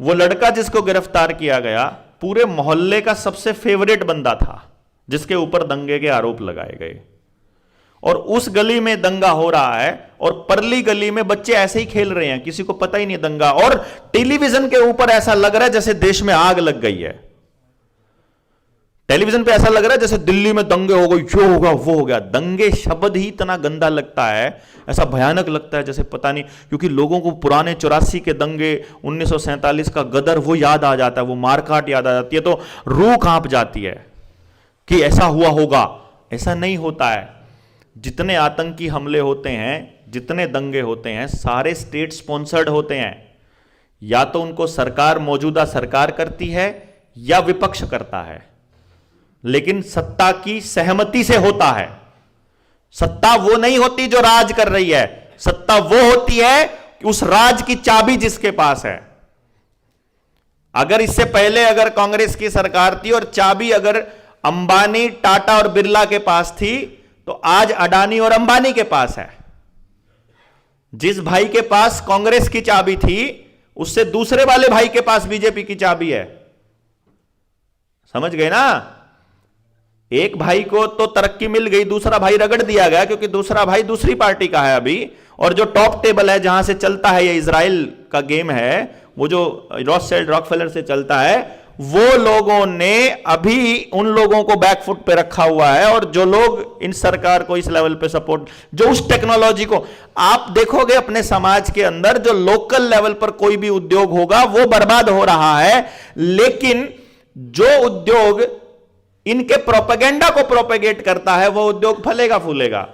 वो लड़का जिसको गिरफ्तार किया गया पूरे मोहल्ले का सबसे फेवरेट बंदा था जिसके ऊपर दंगे के आरोप लगाए गए, और उस गली में दंगा हो रहा है और परली गली में बच्चे ऐसे ही खेल रहे हैं, किसी को पता ही नहीं दंगा, और टेलीविजन के ऊपर ऐसा लग रहा है जैसे देश में आग लग गई है। टेलीविजन पे ऐसा लग रहा है जैसे दिल्ली में दंगे हो गए, जो होगा वो हो गया। दंगे शब्द ही इतना गंदा लगता है, ऐसा भयानक लगता है जैसे पता नहीं, क्योंकि लोगों को पुराने 84 के दंगे, 1947 का गदर वो याद आ जाता है, वो मारकाट याद आ जाती है, तो रूह कांप जाती है कि ऐसा हुआ होगा। ऐसा नहीं होता है। जितने आतंकी हमले होते हैं, जितने दंगे होते हैं, सारे स्टेट स्पॉन्सर्ड होते हैं। या तो उनको सरकार, मौजूदा सरकार करती है या विपक्ष करता है, लेकिन सत्ता की सहमति से होता है। सत्ता वो नहीं होती जो राज कर रही है, सत्ता वो होती है कि उस राज की चाबी जिसके पास है। अगर इससे पहले अगर कांग्रेस की सरकार थी और चाबी अगर अंबानी, टाटा और बिरला के पास थी, तो आज अडानी और अंबानी के पास है। जिस भाई के पास कांग्रेस की चाबी थी, उससे दूसरे वाले भाई के पास बीजेपी की चाबी है। समझ गए ना? एक भाई को तो तरक्की मिल गई, दूसरा भाई रगड़ दिया गया, क्योंकि दूसरा भाई दूसरी पार्टी का है अभी। और जो टॉप टेबल है जहां से चलता है, ये इजराइल का गेम है, वो जो रॉथस्चाइल्ड रॉकफेलर से चलता है, वो लोगों ने अभी उन लोगों को बैकफुट पे रखा हुआ है। और जो लोग इन सरकार को इस लेवल पे सपोर्ट, जो उस टेक्नोलॉजी को आप देखोगे अपने समाज के अंदर, जो लोकल लेवल पर कोई भी उद्योग होगा वो बर्बाद हो रहा है, लेकिन जो उद्योग इनके प्रोपेगेंडा को प्रोपेगेट करता है वो उद्योग फलेगा फूलेगा।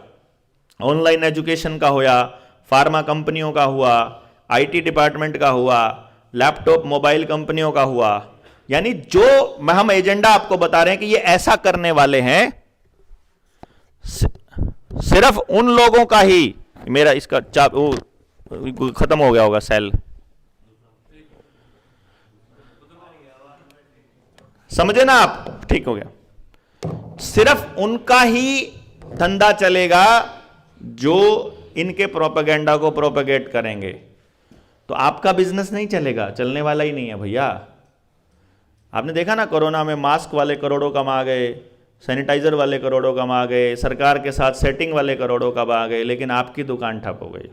ऑनलाइन एजुकेशन का हुआ, फार्मा कंपनियों का हुआ, आईटी डिपार्टमेंट का हुआ, लैपटॉप मोबाइल कंपनियों का हुआ। यानी जो हम एजेंडा आपको बता रहे हैं कि ये ऐसा करने वाले हैं, सिर्फ उन लोगों का ही, मेरा इसका खत्म हो गया होगा सेल, समझे ना आप? ठीक हो गया। सिर्फ उनका ही धंधा चलेगा जो इनके प्रोपेगेंडा को प्रोपेगेट करेंगे। तो आपका बिजनेस नहीं चलेगा, चलने वाला ही नहीं है भैया। आपने देखा ना, कोरोना में मास्क वाले करोड़ों कमा गए, सैनिटाइजर वाले करोड़ों कमा गए, सरकार के साथ सेटिंग वाले करोड़ों कमा गए, लेकिन आपकी दुकान ठप हो गई,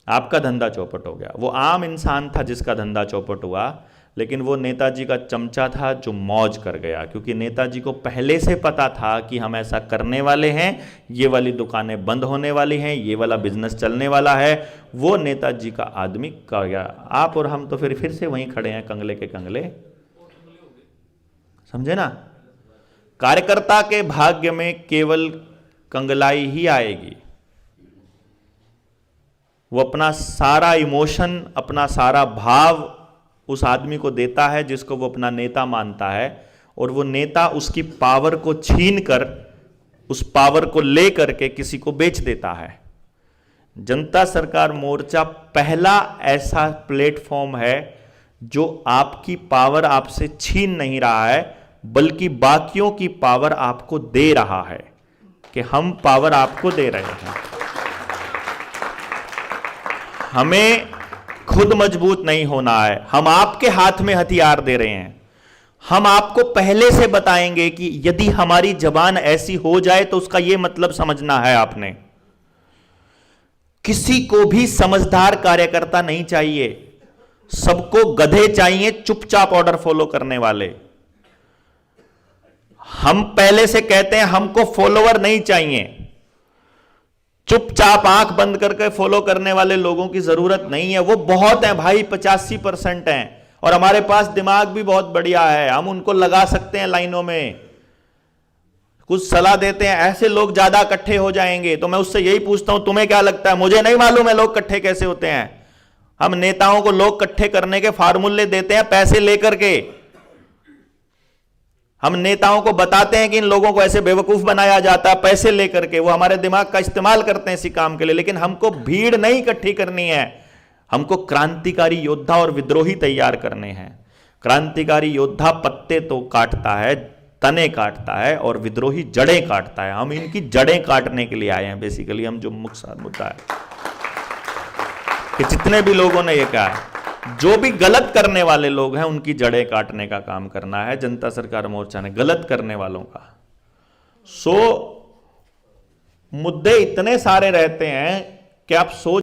आपका धंधा चौपट हो गया। वो आम इंसान था जिसका धंधा चौपट हुआ, लेकिन वो नेताजी का चमचा था जो मौज कर गया, क्योंकि नेताजी को पहले से पता था कि हम ऐसा करने वाले हैं, ये वाली दुकानें बंद होने वाली हैं, ये वाला बिजनेस चलने वाला है। वो नेताजी का आदमी कर गया। आप और हम तो फिर से वहीं खड़े हैं, कंगले के कंगले। समझे ना? कार्यकर्ता के भाग्य में केवल कंगलाई ही आएगी। वो अपना सारा इमोशन, अपना सारा भाव उस आदमी को देता है जिसको वो अपना नेता मानता है, और वो नेता उसकी पावर को छीन कर, उस पावर को लेकर के किसी को बेच देता है। जनता सरकार मोर्चा पहला ऐसा प्लेटफॉर्म है जो आपकी पावर आपसे छीन नहीं रहा है, बल्कि बाकियों की पावर आपको दे रहा है, कि हम पावर आपको दे रहे हैं। हमें खुद मजबूत नहीं होना है, हम आपके हाथ में हथियार दे रहे हैं। हम आपको पहले से बताएंगे कि यदि हमारी जबान ऐसी हो जाए तो उसका यह मतलब समझना है आपने। किसी को भी समझदार कार्यकर्ता नहीं चाहिए, सबको गधे चाहिए, चुपचाप ऑर्डर फॉलो करने वाले। हम पहले से कहते हैं हमको फॉलोवर नहीं चाहिए, चुपचाप आंख बंद करके फॉलो करने वाले लोगों की जरूरत नहीं है। वो बहुत है भाई, 85% हैं, और हमारे पास दिमाग भी बहुत बढ़िया है, हम उनको लगा सकते हैं लाइनों में, कुछ सलाह देते हैं, ऐसे लोग ज्यादा इकट्ठे हो जाएंगे। तो मैं उससे यही पूछता हूं, तुम्हें क्या लगता है? मुझे नहीं मालूम है लोग इकट्ठे कैसे होते हैं। हम नेताओं को लोग इकट्ठे करने के फार्मूले देते हैं पैसे लेकर के। हम नेताओं को बताते हैं कि इन लोगों को ऐसे बेवकूफ बनाया जाता है पैसे लेकर के, वो हमारे दिमाग का इस्तेमाल करते हैं इसी काम के लिए। लेकिन हमको भीड़ नहीं इकट्ठी करनी है, हमको क्रांतिकारी योद्धा और विद्रोही तैयार करने हैं। क्रांतिकारी योद्धा पत्ते तो काटता है, तने काटता है, और विद्रोही जड़ें काटता है। हम इनकी जड़ें काटने के लिए आए हैं बेसिकली। हम जो मुख्य मुद्दा है कि जितने भी लोगों ने ये कहा है, जो भी गलत करने वाले लोग हैं उनकी जड़ें काटने का काम करना है जनता सरकार मोर्चा ने, गलत करने वालों का। मुद्दे इतने सारे रहते हैं कि आप सोच